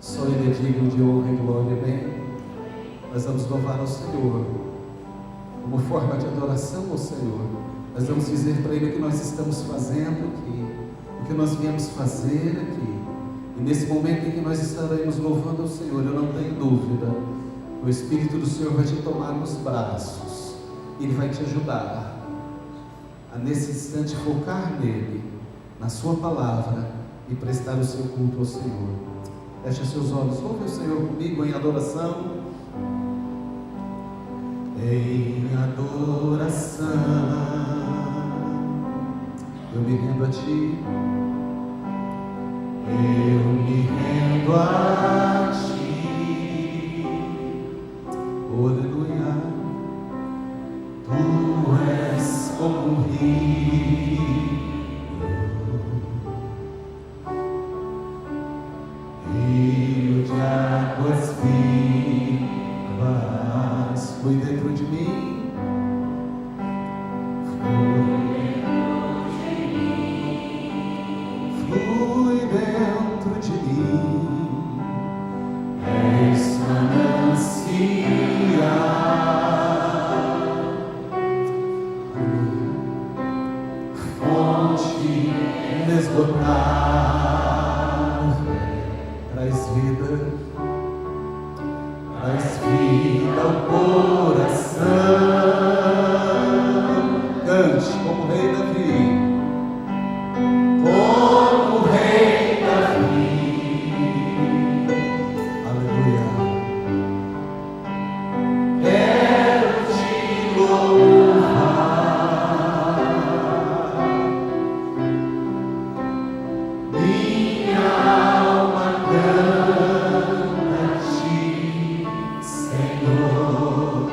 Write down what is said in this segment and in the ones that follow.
Só Ele é digno de honra e glória, amém? Nós vamos louvar ao Senhor, como forma de adoração ao Senhor. Nós vamos dizer para Ele o que nós estamos fazendo aqui, o que nós viemos fazer aqui. E nesse momento em que nós estaremos louvando ao Senhor, eu não tenho dúvida, o Espírito do Senhor vai te tomar nos braços, Ele vai te ajudar a nesse instante focar nele, na sua palavra e prestar o seu culto ao Senhor. Feche seus olhos, louve o Senhor comigo em adoração. Em adoração, eu me rendo a Ti, eu me rendo a Ti, oh, aleluia. Tu és como um rio, rio de águas vivas, flui dentro de mim, flui dentro de mim, és manancial, fonte inesgotável, traz vida ao coração. Cante como o rei Davi, como o rei Davi, aleluia. Quero te louvar, minha alma canta a Ti, Senhor,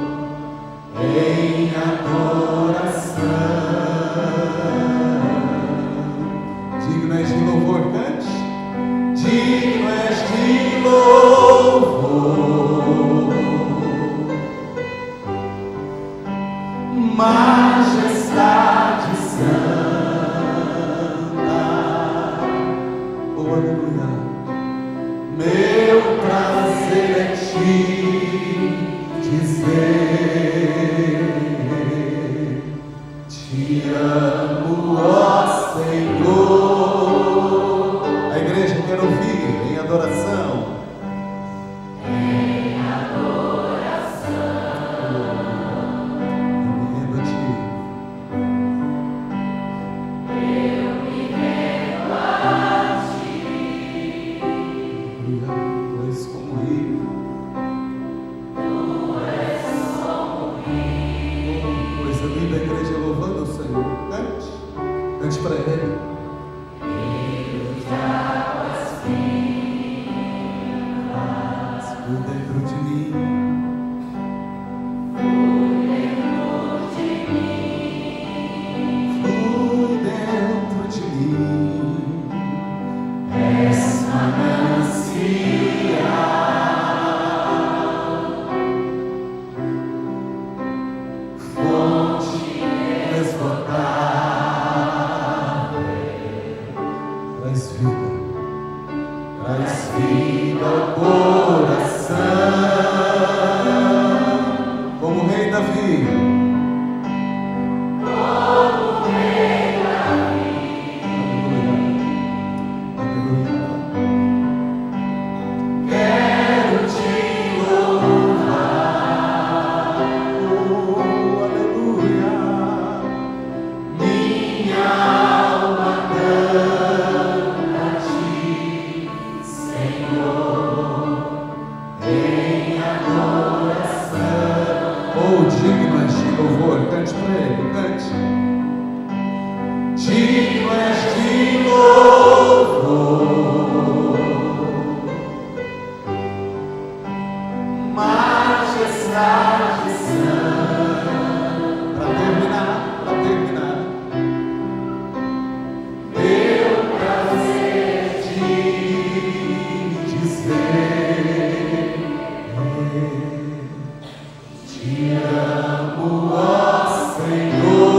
em adoração. Digno és de louvor, cante. Digno és de louvor, majestade santa, oh, aleluia. Meu prazer é Te dizer, Te amo, ó Senhor. A igreja quer ouvir em adoração. Em adoração, eu me rendo a Ti. Eu me rendo a Ti. Tu és como o rio. Coisa linda, a igreja louvando o Senhor. Cante, cante para Ele. Flui dentro de mim, flui dentro de mim, és manancial, fonte inesgotável, traz vida ao coração, como o rei Davi, aleluia. Quero Te louvar, oh, aleluia. Minha alma canta a Ti, Senhor, em adoração. Oh, digno és de louvor, cante para Ele, cante. Digno és de louvor, majestade santa. Para terminar, meu prazer Te dizer, Te amo, ó Senhor.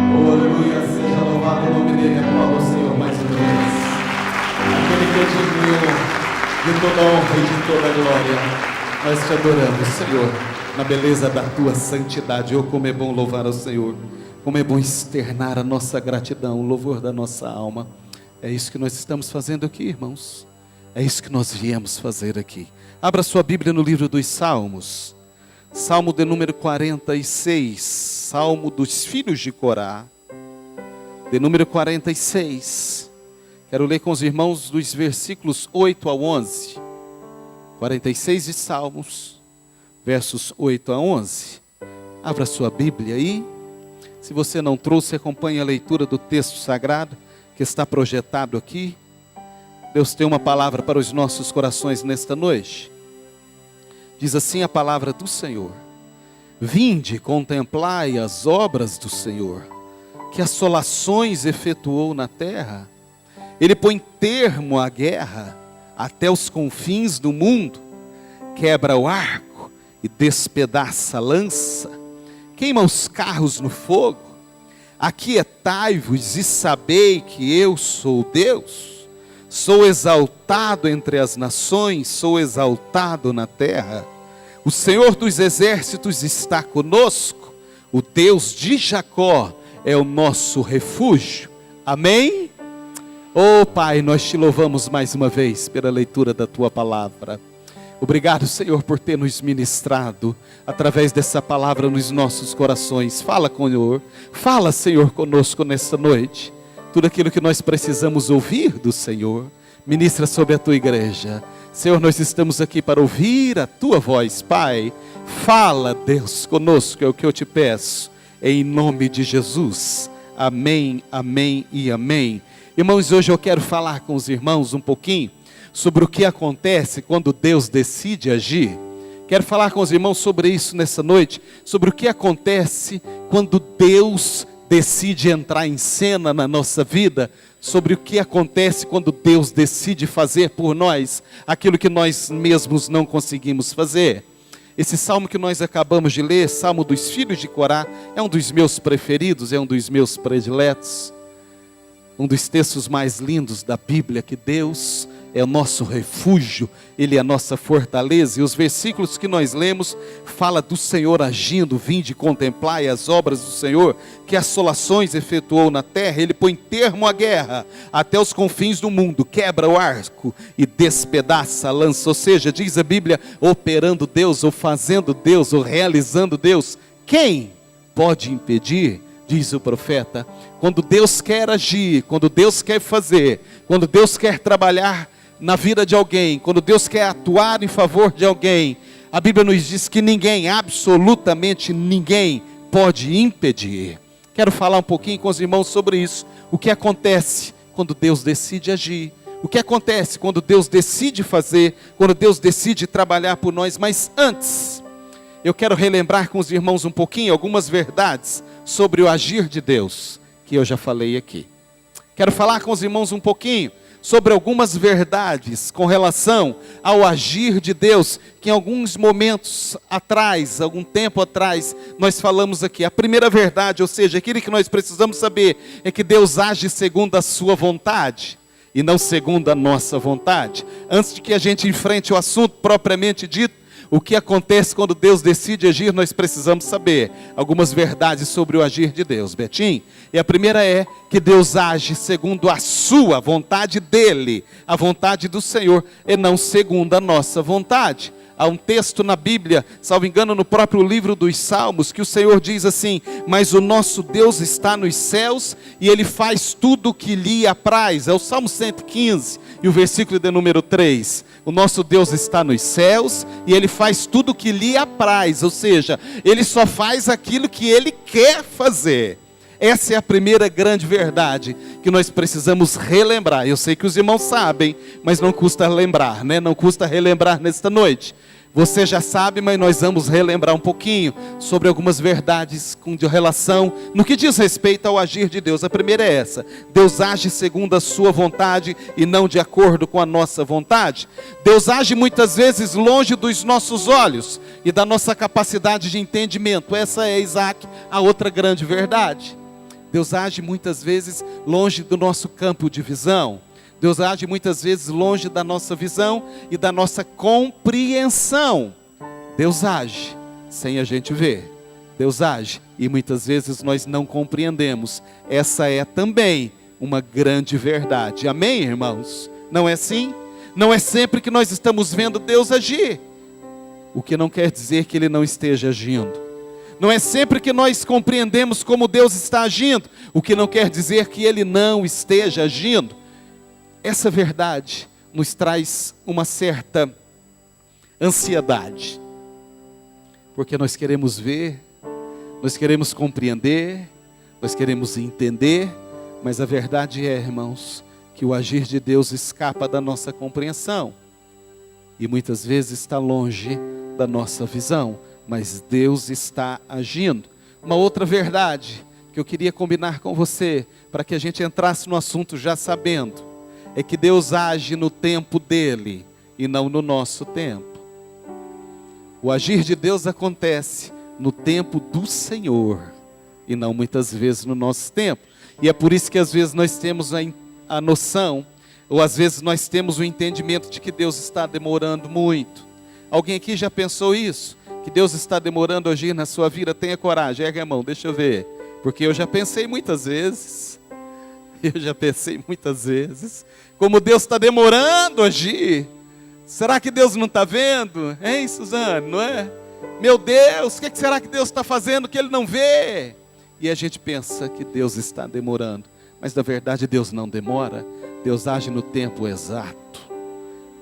Oh, aleluia, seja louvado o nome dele, a qual o Senhor de toda honra e de toda glória. Nós te adoramos, Senhor, na beleza da tua santidade. Oh, como é bom louvar ao Senhor, como é bom externar a nossa gratidão, o louvor da nossa alma. É isso que nós estamos fazendo aqui, irmãos. É isso que nós viemos fazer aqui. Abra sua Bíblia no livro dos Salmos. Salmo de número 46. Salmo dos filhos de Corá. De número 46. Quero ler com os irmãos dos versículos 8 ao 11. 46 de Salmos, versos 8 a 11. Abra sua Bíblia aí. Se você não trouxe, acompanhe a leitura do texto sagrado que está projetado aqui. Deus tem uma palavra para os nossos corações nesta noite. Diz assim a palavra do Senhor: vinde, contemplai as obras do Senhor, que assolações efetuou na terra. Ele põe termo à guerra até os confins do mundo, quebra o arco e despedaça a lança, queima os carros no fogo. Aquietai-vos e sabei que eu sou Deus. Sou exaltado entre as nações, sou exaltado na terra. O Senhor dos exércitos está conosco, o Deus de Jacó é o nosso refúgio. Amém? Oh Pai, nós te louvamos mais uma vez pela leitura da tua palavra. Obrigado, Senhor, por ter nos ministrado através dessa palavra nos nossos corações. Fala, Senhor, fala, Senhor, conosco nesta noite. Tudo aquilo que nós precisamos ouvir do Senhor, ministra sobre a tua igreja. Senhor, nós estamos aqui para ouvir a tua voz, Pai. Fala, Deus, conosco, é o que eu te peço, em nome de Jesus. Amém, amém e amém. Irmãos, hoje eu quero falar com os irmãos um pouquinho sobre o que acontece quando Deus decide agir. Quero falar com os irmãos sobre isso nessa noite, sobre o que acontece quando Deus decide entrar em cena na nossa vida, sobre o que acontece quando Deus decide fazer por nós aquilo que nós mesmos não conseguimos fazer. Esse salmo que nós acabamos de ler, Salmo dos filhos de Corá, é um dos meus preferidos, é um dos meus prediletos. Um dos textos mais lindos da Bíblia, que Deus é o nosso refúgio, Ele é a nossa fortaleza. E os versículos que nós lemos, fala do Senhor agindo, vinde contemplai as obras do Senhor, que assolações efetuou na terra. Ele põe termo à guerra, até os confins do mundo, quebra o arco e despedaça a lança. Ou seja, diz a Bíblia, operando Deus, ou fazendo Deus, ou realizando Deus, quem pode impedir? Diz o profeta. Quando Deus quer agir, quando Deus quer fazer, quando Deus quer trabalhar na vida de alguém, quando Deus quer atuar em favor de alguém, a Bíblia nos diz que ninguém, absolutamente ninguém, pode impedir. Quero falar um pouquinho com os irmãos sobre isso. O que acontece quando Deus decide agir? O que acontece quando Deus decide fazer, quando Deus decide trabalhar por nós? Mas antes, eu quero relembrar com os irmãos um pouquinho algumas verdades sobre o agir de Deus, que eu já falei aqui. Quero falar com os irmãos um pouquinho sobre algumas verdades com relação ao agir de Deus, que em alguns momentos atrás, algum tempo atrás, nós falamos aqui. A primeira verdade, ou seja, aquilo que nós precisamos saber, é que Deus age segundo a sua vontade, e não segundo a nossa vontade. Antes de que a gente enfrente o assunto propriamente dito, o que acontece quando Deus decide agir, nós precisamos saber algumas verdades sobre o agir de Deus, Betim. E a primeira é que Deus age segundo a sua vontade dele, a vontade do Senhor, e não segundo a nossa vontade. Há um texto na Bíblia, salvo engano no próprio livro dos Salmos, que o Senhor diz assim: mas o nosso Deus está nos céus e Ele faz tudo o que lhe apraz. É o Salmo 115 e o versículo de número 3. O nosso Deus está nos céus e Ele faz tudo o que lhe apraz, ou seja, Ele só faz aquilo que Ele quer fazer. Essa é a primeira grande verdade que nós precisamos relembrar. Eu sei que os irmãos sabem, mas não custa lembrar, né? Não custa relembrar nesta noite. Você já sabe, mas nós vamos relembrar um pouquinho sobre algumas verdades com relação no que diz respeito ao agir de Deus. A primeira é essa: Deus age segundo a sua vontade e não de acordo com a nossa vontade. Deus age muitas vezes longe dos nossos olhos e da nossa capacidade de entendimento. Essa é, Isaac, a outra grande verdade. Deus age muitas vezes longe do nosso campo de visão. Deus age muitas vezes longe da nossa visão e da nossa compreensão. Deus age sem a gente ver. Deus age e muitas vezes nós não compreendemos. Essa é também uma grande verdade. Amém, irmãos? Não é assim? Não é sempre que nós estamos vendo Deus agir. O que não quer dizer que Ele não esteja agindo. Não é sempre que nós compreendemos como Deus está agindo. O que não quer dizer que Ele não esteja agindo. Essa verdade nos traz uma certa ansiedade. Porque nós queremos ver, nós queremos compreender, nós queremos entender. Mas a verdade é, irmãos, que o agir de Deus escapa da nossa compreensão. E muitas vezes está longe da nossa visão. Mas Deus está agindo. Uma outra verdade que eu queria combinar com você, para que a gente entrasse no assunto já sabendo, é que Deus age no tempo dele e não no nosso tempo. O agir de Deus acontece no tempo do Senhor e não muitas vezes no nosso tempo. E é por isso que às vezes nós temos a noção, ou às vezes nós temos o entendimento de que Deus está demorando muito. Alguém aqui já pensou isso? Que Deus está demorando a agir na sua vida? Tenha coragem, ergue a mão, deixa eu ver. Porque eu já pensei muitas vezes. Como Deus está demorando a agir. Será que Deus não está vendo? Hein, Suzane, não é? Meu Deus, o que será que Deus está fazendo que Ele não vê? E a gente pensa que Deus está demorando. Mas na verdade Deus não demora. Deus age no tempo exato.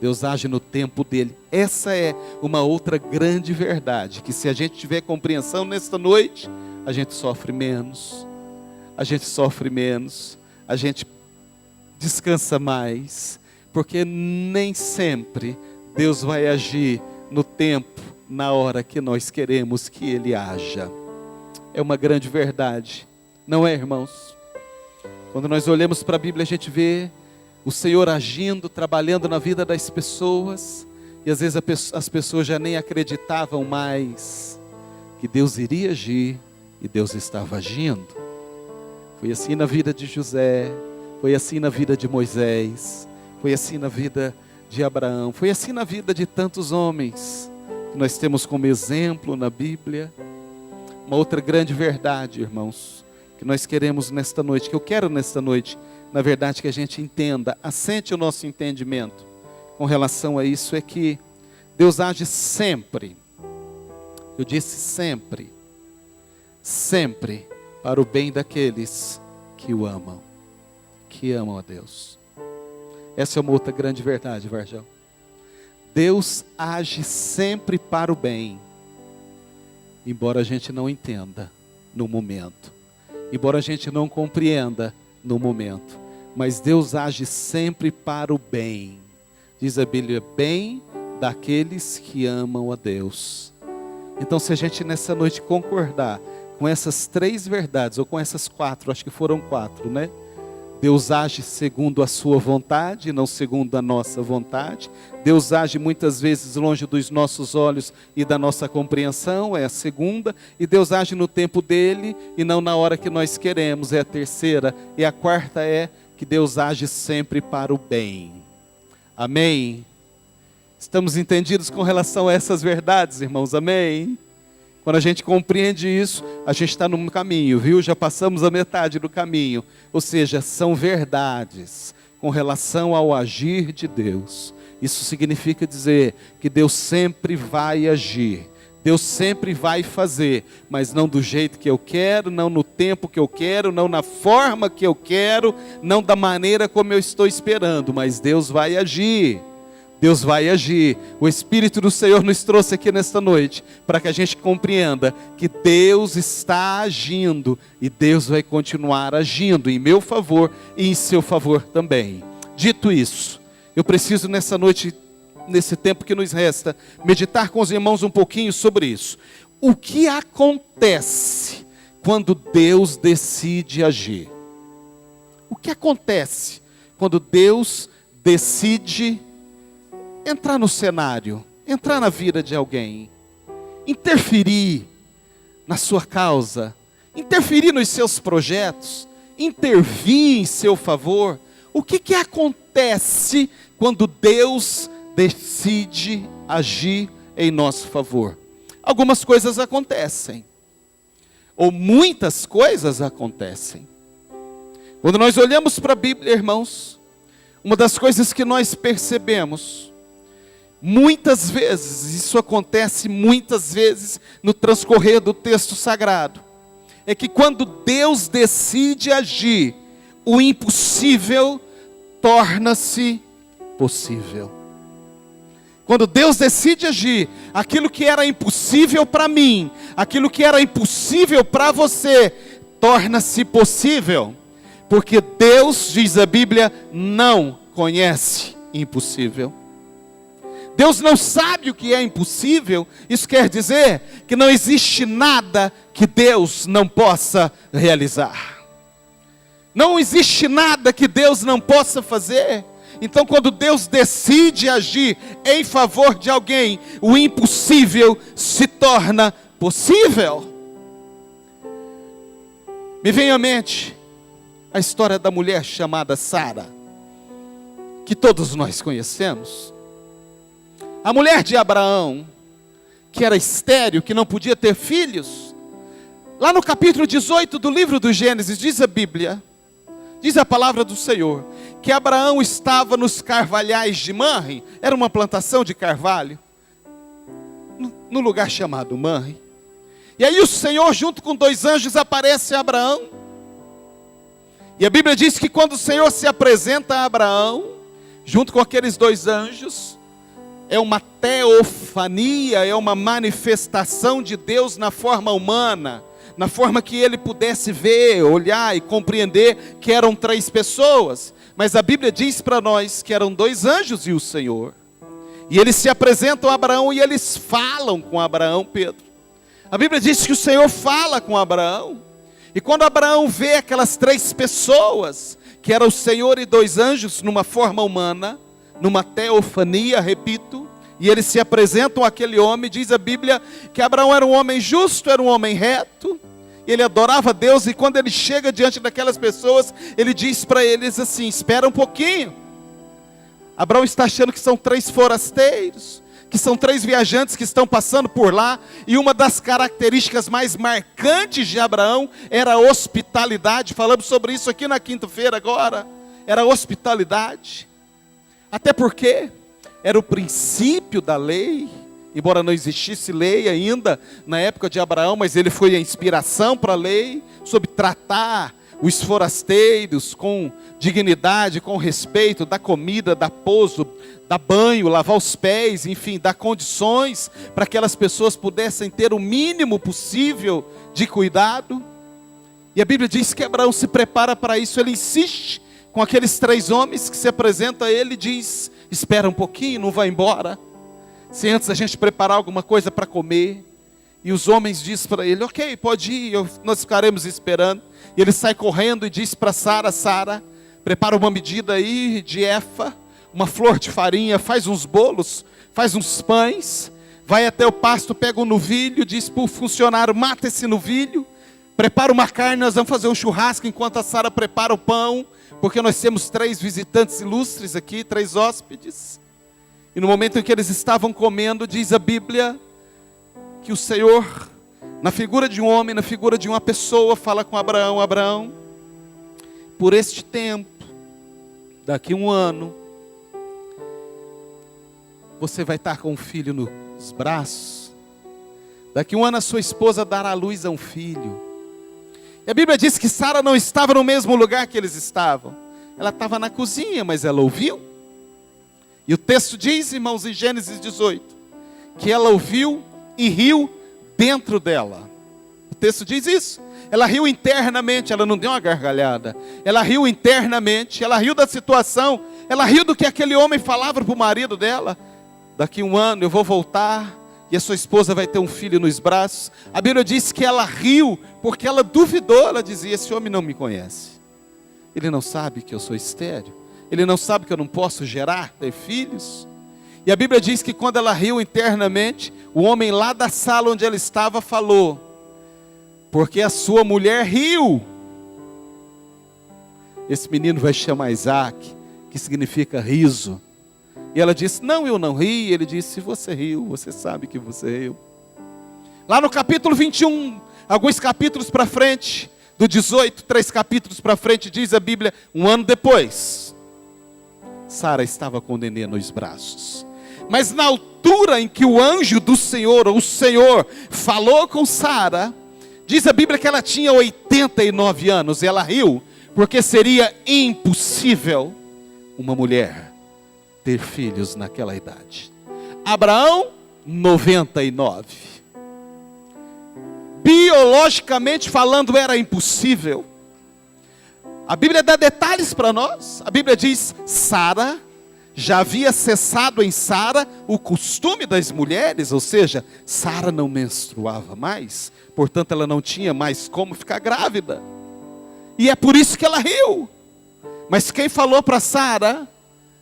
Deus age no tempo dele. Essa é uma outra grande verdade, que se a gente tiver compreensão nesta noite, a gente sofre menos, a gente descansa mais, porque nem sempre Deus vai agir no tempo, na hora que nós queremos que Ele haja. É uma grande verdade, não é, irmãos? Quando nós olhamos para a Bíblia, a gente vê o Senhor agindo, trabalhando na vida das pessoas, e às vezes as pessoas já nem acreditavam mais que Deus iria agir, e Deus estava agindo. Foi assim na vida de José, foi assim na vida de Moisés, foi assim na vida de Abraão, foi assim na vida de tantos homens, que nós temos como exemplo na Bíblia. Uma outra grande verdade, irmãos, que nós queremos nesta noite, que eu quero nesta noite, na verdade, que a gente entenda, assente o nosso entendimento com relação a isso, é que Deus age sempre, eu disse sempre, sempre para o bem daqueles que o amam, que amam a Deus. Essa é uma outra grande verdade, Varjão. Deus age sempre para o bem, embora a gente não entenda no momento, embora a gente não compreenda no momento. Mas Deus age sempre para o bem. Diz a Bíblia, bem daqueles que amam a Deus. Então, se a gente nessa noite concordar com essas 3 verdades, ou com essas 4, acho que foram 4, né? Deus age segundo a sua vontade, não segundo a nossa vontade. Deus age muitas vezes longe dos nossos olhos e da nossa compreensão, é a segunda. E Deus age no tempo dele e não na hora que nós queremos, é a terceira. E a quarta é que Deus age sempre para o bem. Amém? Estamos entendidos com relação a essas verdades, irmãos? Amém? Quando a gente compreende isso, a gente está no caminho, viu? Já passamos a metade do caminho. Ou seja, são verdades com relação ao agir de Deus. Isso significa dizer que Deus sempre vai agir. Deus sempre vai fazer, mas não do jeito que eu quero, não no tempo que eu quero, não na forma que eu quero, não da maneira como eu estou esperando, mas Deus vai agir. Deus vai agir. O Espírito do Senhor nos trouxe aqui nesta noite para que a gente compreenda que Deus está agindo e Deus vai continuar agindo em meu favor e em seu favor também. Dito isso, eu preciso nessa noite, nesse tempo que nos resta, meditar com os irmãos um pouquinho sobre isso. O que acontece quando Deus decide agir? O que acontece quando Deus decide entrar no cenário, entrar na vida de alguém, interferir na sua causa, interferir nos seus projetos, intervir em seu favor? O que acontece acontece quando Deus decide agir em nosso favor? Algumas coisas acontecem, ou muitas coisas acontecem. Quando nós olhamos para a Bíblia, irmãos, uma das coisas que nós percebemos, muitas vezes, isso acontece muitas vezes no transcorrer do texto sagrado, é que quando Deus decide agir, o impossível torna-se possível. Quando Deus decide agir, aquilo que era impossível para mim, aquilo que era impossível para você, torna-se possível. Porque Deus, diz a Bíblia, não conhece impossível. Deus não sabe o que é impossível. Isso quer dizer que não existe nada que Deus não possa realizar. Não existe nada que Deus não possa fazer. Então, quando Deus decide agir em favor de alguém, o impossível se torna possível. Me vem à mente a história da mulher chamada Sara, que todos nós conhecemos. A mulher de Abraão, que era estéril, que não podia ter filhos. Lá no capítulo 18 do livro do Gênesis, diz a Bíblia, diz a palavra do Senhor, que Abraão estava nos carvalhais de Manre, era uma plantação de carvalho, no lugar chamado Manre. E aí o Senhor, junto com 2 anjos, aparece a Abraão. E a Bíblia diz que quando o Senhor se apresenta a Abraão, junto com aqueles 2 anjos, é uma teofania, é uma manifestação de Deus na forma humana, na forma que ele pudesse ver, olhar e compreender que eram 3 pessoas. Mas a Bíblia diz para nós que eram 2 anjos e o Senhor. E eles se apresentam a Abraão e eles falam com Abraão, Pedro. A Bíblia diz que o Senhor fala com Abraão. E quando Abraão vê aquelas 3 pessoas, que era o Senhor e 2 anjos numa forma humana, numa teofania, repito, e eles se apresentam àquele homem, diz a Bíblia que Abraão era um homem justo, era um homem reto, ele adorava a Deus, e quando ele chega diante daquelas pessoas, ele diz para eles assim: espera um pouquinho. Abraão está achando que são 3 forasteiros, que são 3 viajantes que estão passando por lá, e uma das características mais marcantes de Abraão era a hospitalidade. Falamos sobre isso aqui na quinta-feira agora, era a hospitalidade. Até porque era o princípio da lei, embora não existisse lei ainda na época de Abraão, mas ele foi a inspiração para a lei, sobre tratar os forasteiros com dignidade, com respeito, dar comida, dar pouso, dar banho, lavar os pés, enfim, dar condições para que aquelas pessoas pudessem ter o mínimo possível de cuidado. E a Bíblia diz que Abraão se prepara para isso, ele insiste com aqueles 3 homens que se apresentam a ele e diz: espera um pouquinho, não vai embora, se antes a gente preparar alguma coisa para comer. E os homens dizem para ele: ok, pode ir, nós ficaremos esperando. E ele sai correndo e diz para Sara: Sara, prepara uma medida aí de efa, uma flor de farinha, faz uns bolos, faz uns pães, vai até o pasto, pega um novilho, diz para o funcionário: mata esse novilho, prepara uma carne, nós vamos fazer um churrasco enquanto a Sara prepara o pão, porque nós temos 3 visitantes ilustres aqui, 3 hóspedes. E no momento em que eles estavam comendo, diz a Bíblia que o Senhor, na figura de um homem, na figura de uma pessoa, fala com Abraão: Abraão, por este tempo, daqui 1 ano, você vai estar com um filho nos braços. Daqui 1 ano a sua esposa dará à luz a um filho. E a Bíblia diz que Sara não estava no mesmo lugar que eles estavam. Ela estava na cozinha, mas ela ouviu. E o texto diz, irmãos, em Gênesis 18, que ela ouviu e riu dentro dela. O texto diz isso. Ela riu internamente, ela não deu uma gargalhada. Ela riu internamente, ela riu da situação. Ela riu do que aquele homem falava para o marido dela: daqui 1 ano eu vou voltar e a sua esposa vai ter um filho nos braços. A Bíblia diz que ela riu porque ela duvidou. Ela dizia: esse homem não me conhece, ele não sabe que eu sou estéril, ele não sabe que eu não posso gerar, ter filhos. E a Bíblia diz que quando ela riu internamente, o homem lá da sala onde ela estava falou: porque a sua mulher riu, esse menino vai chamar Isaac, que significa riso. E ela disse: não, eu não ri. Ele disse: você riu, você sabe que você riu. Lá no capítulo 21, alguns capítulos para frente, do 18, 3 capítulos para frente, diz a Bíblia, um ano depois, Sara estava com o nenê nos braços. Mas na altura em que o anjo do Senhor, ou o Senhor, falou com Sara, diz a Bíblia que ela tinha 89 anos. E ela riu, porque seria impossível uma mulher ter filhos naquela idade. Abraão, 99. Biologicamente falando, era impossível. A Bíblia dá detalhes para nós. A Bíblia diz: Sara, já havia cessado em Sara o costume das mulheres, ou seja, Sara não menstruava mais, portanto ela não tinha mais como ficar grávida. E é por isso que ela riu. Mas quem falou para Sara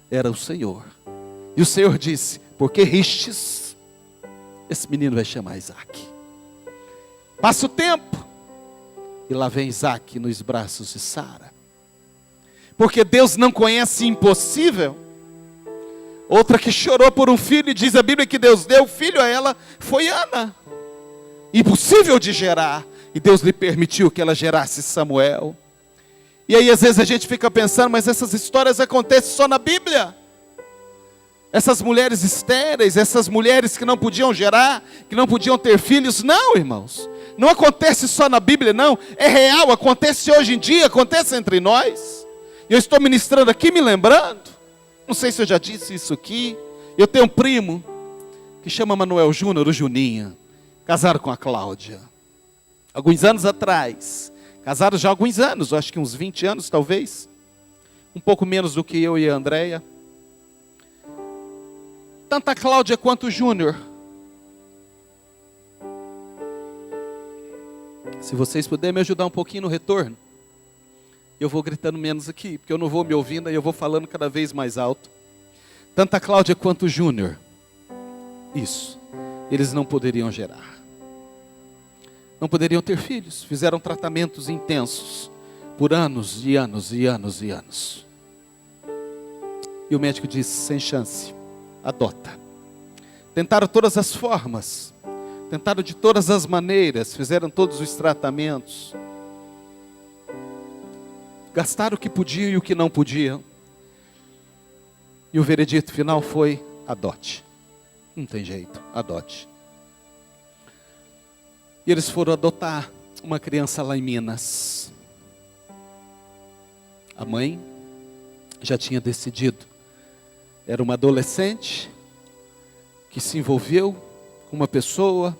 era o Senhor. E o Senhor disse: porque ristes, esse menino vai chamar Isaac. Passa o tempo, e lá vem Isaac nos braços de Sara. Porque Deus não conhece impossível. Outra que chorou por um filho, e diz a Bíblia que Deus deu filho a ela, foi Ana. Impossível de gerar, e Deus lhe permitiu que ela gerasse Samuel. E aí às vezes a gente fica pensando: mas essas histórias acontecem só na Bíblia? Essas mulheres estéreis, essas mulheres que não podiam gerar, que não podiam ter filhos? Não, irmãos, não acontece só na Bíblia, não. É real, acontece hoje em dia, acontece entre nós. E eu estou ministrando aqui me lembrando, não sei se eu já disse isso aqui, eu tenho um primo que chama Manuel Júnior, o Juninha. Casaram com a Cláudia alguns anos atrás. Casaram já há alguns anos, eu acho que uns 20 anos talvez. Um pouco menos do que eu e a Andréia. Tanto a Cláudia quanto o Júnior. Se vocês puderem me ajudar um pouquinho no retorno, eu vou gritando menos aqui, porque eu não vou me ouvindo e eu vou falando cada vez mais alto. Tanto a Cláudia quanto o Júnior, isso, eles não poderiam gerar. Não poderiam ter filhos. Fizeram tratamentos intensos por anos e anos e anos e anos. E o médico disse: sem chance, adota. Tentaram todas as formas, tentaram de todas as maneiras, fizeram todos os tratamentos, gastaram o que podiam e o que não podiam. E o veredito final foi: adote. Não tem jeito, adote. E eles foram adotar uma criança lá em Minas. A mãe já tinha decidido. Era uma adolescente que se envolveu com uma pessoa.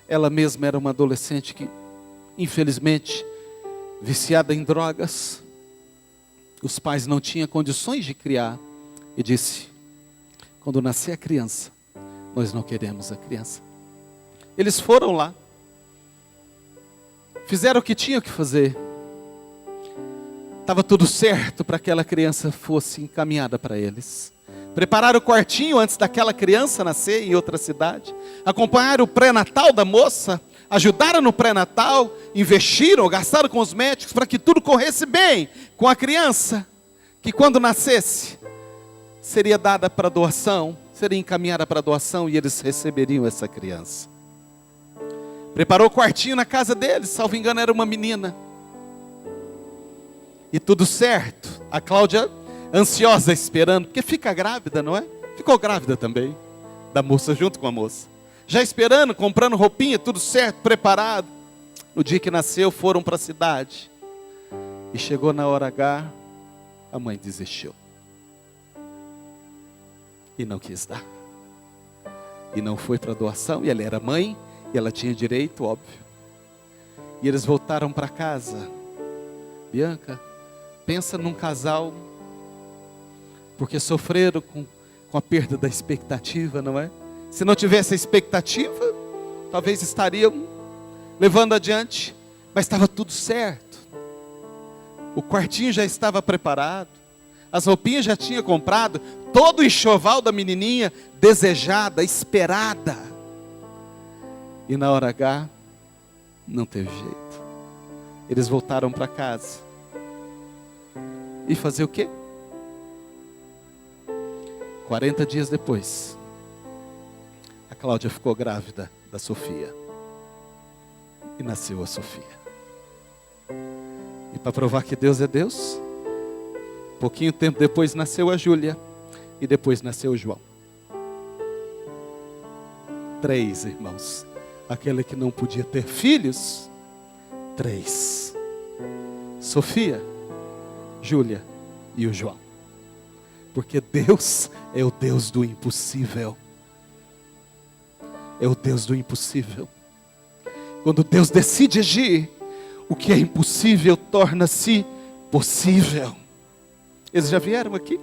Ela mesma era uma adolescente que, infelizmente, viciada em drogas. Os pais não tinham condições de criar. E disse: quando nascer a criança, nós não queremos a criança. Eles foram lá. Fizeram o que tinham que fazer. Estava tudo certo para que aquela criança fosse encaminhada para eles. Prepararam o quartinho antes daquela criança nascer em outra cidade. Acompanharam o pré-natal da moça. Ajudaram no pré-natal. Investiram, gastaram com os médicos para que tudo corresse bem com a criança. Que quando nascesse, seria dada para doação. Seria encaminhada para doação e eles receberiam essa criança. Preparou o quartinho na casa deles. Salvo engano, era uma menina. E tudo certo. A Cláudia ansiosa esperando, porque fica grávida, não é? Ficou grávida também, da moça junto com a moça. Já esperando, comprando roupinha, tudo certo, preparado. No dia que nasceu, foram para a cidade. E chegou na hora H, a mãe desistiu. E não quis dar. E não foi para doação, e ela era mãe, e ela tinha direito, óbvio. E eles voltaram para casa. Bianca, pensa num casal, porque sofreram com a perda da expectativa, não é? Se não tivesse a expectativa, talvez estariam levando adiante, mas estava tudo certo. O quartinho já estava preparado, as roupinhas já tinha comprado, todo o enxoval da menininha desejada, esperada. E na hora H, não teve jeito. Eles voltaram para casa. E fazer o quê? 40 dias depois, a Cláudia ficou grávida da Sofia. E nasceu a Sofia. E para provar que Deus é Deus, pouquinho tempo depois nasceu a Júlia. E depois nasceu o João. 3 irmãos. Aquele que não podia ter filhos, 3. Sofia, Júlia e o João. Porque Deus é o Deus do impossível. É o Deus do impossível. Quando Deus decide agir, o que é impossível torna-se possível. Eles já vieram aqui?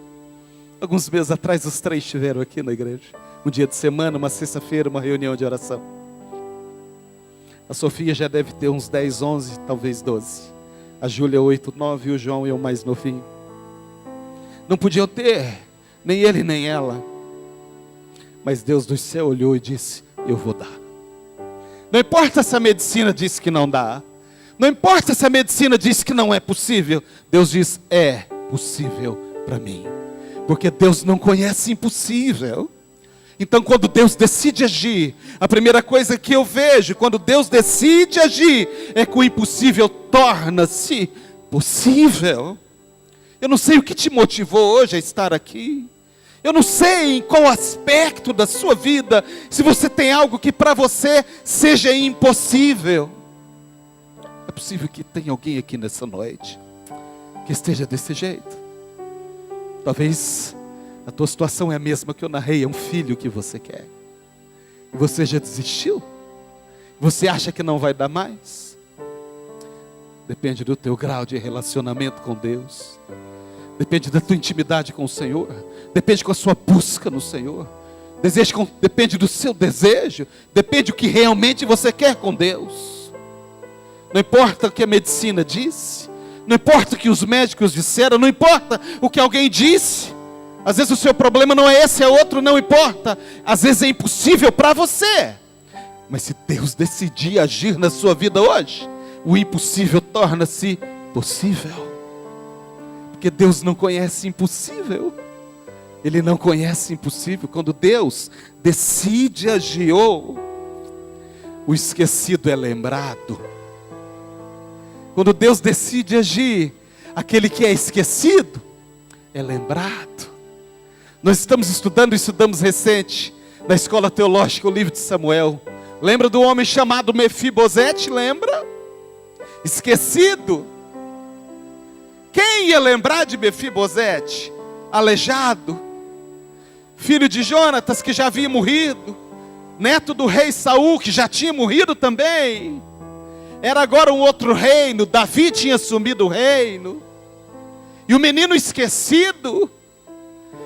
Alguns meses atrás os 3 estiveram aqui na igreja. Um dia de semana, uma sexta-feira, uma reunião de oração. A Sofia já deve ter uns 10, 11, talvez 12. A Júlia 8, 9 e o João é o mais novinho. Não podiam ter, nem ele nem ela. Mas Deus do céu olhou e disse, eu vou dar. Não importa se a medicina diz que não dá. Não importa se a medicina diz que não é possível. Deus diz, é possível para mim. Porque Deus não conhece impossível. Então quando Deus decide agir, a primeira coisa que eu vejo, quando Deus decide agir, é que o impossível torna-se possível. Eu não sei o que te motivou hoje a estar aqui. Eu não sei em qual aspecto da sua vida, se você tem algo que para você seja impossível. É possível que tenha alguém aqui nessa noite que esteja desse jeito. Talvez a tua situação é a mesma que eu narrei, é um filho que você quer. E você já desistiu? Você acha que não vai dar mais? Depende do teu grau de relacionamento com Deus. Depende da tua intimidade com o Senhor. Depende com a sua busca no Senhor. Depende do seu desejo. Depende do que realmente você quer com Deus. Não importa o que a medicina disse. Não importa o que os médicos disseram. Não importa o que alguém disse. Às vezes o seu problema não é esse, é outro, não importa. Às vezes é impossível para você. Mas se Deus decidir agir na sua vida hoje, o impossível torna-se possível. Porque Deus não conhece impossível. Ele não conhece impossível. Quando Deus decide agir, o esquecido é lembrado. Quando Deus decide agir, aquele que é esquecido é lembrado. Nós estudamos recente, na escola teológica, o livro de Samuel. Lembra do homem chamado Mefibosete? Lembra? Esquecido. Quem ia lembrar de Mefibosete? Aleijado, filho de Jonatas, que já havia morrido, neto do rei Saul, que já tinha morrido também. Era agora um outro reino, Davi tinha assumido o reino. E o menino esquecido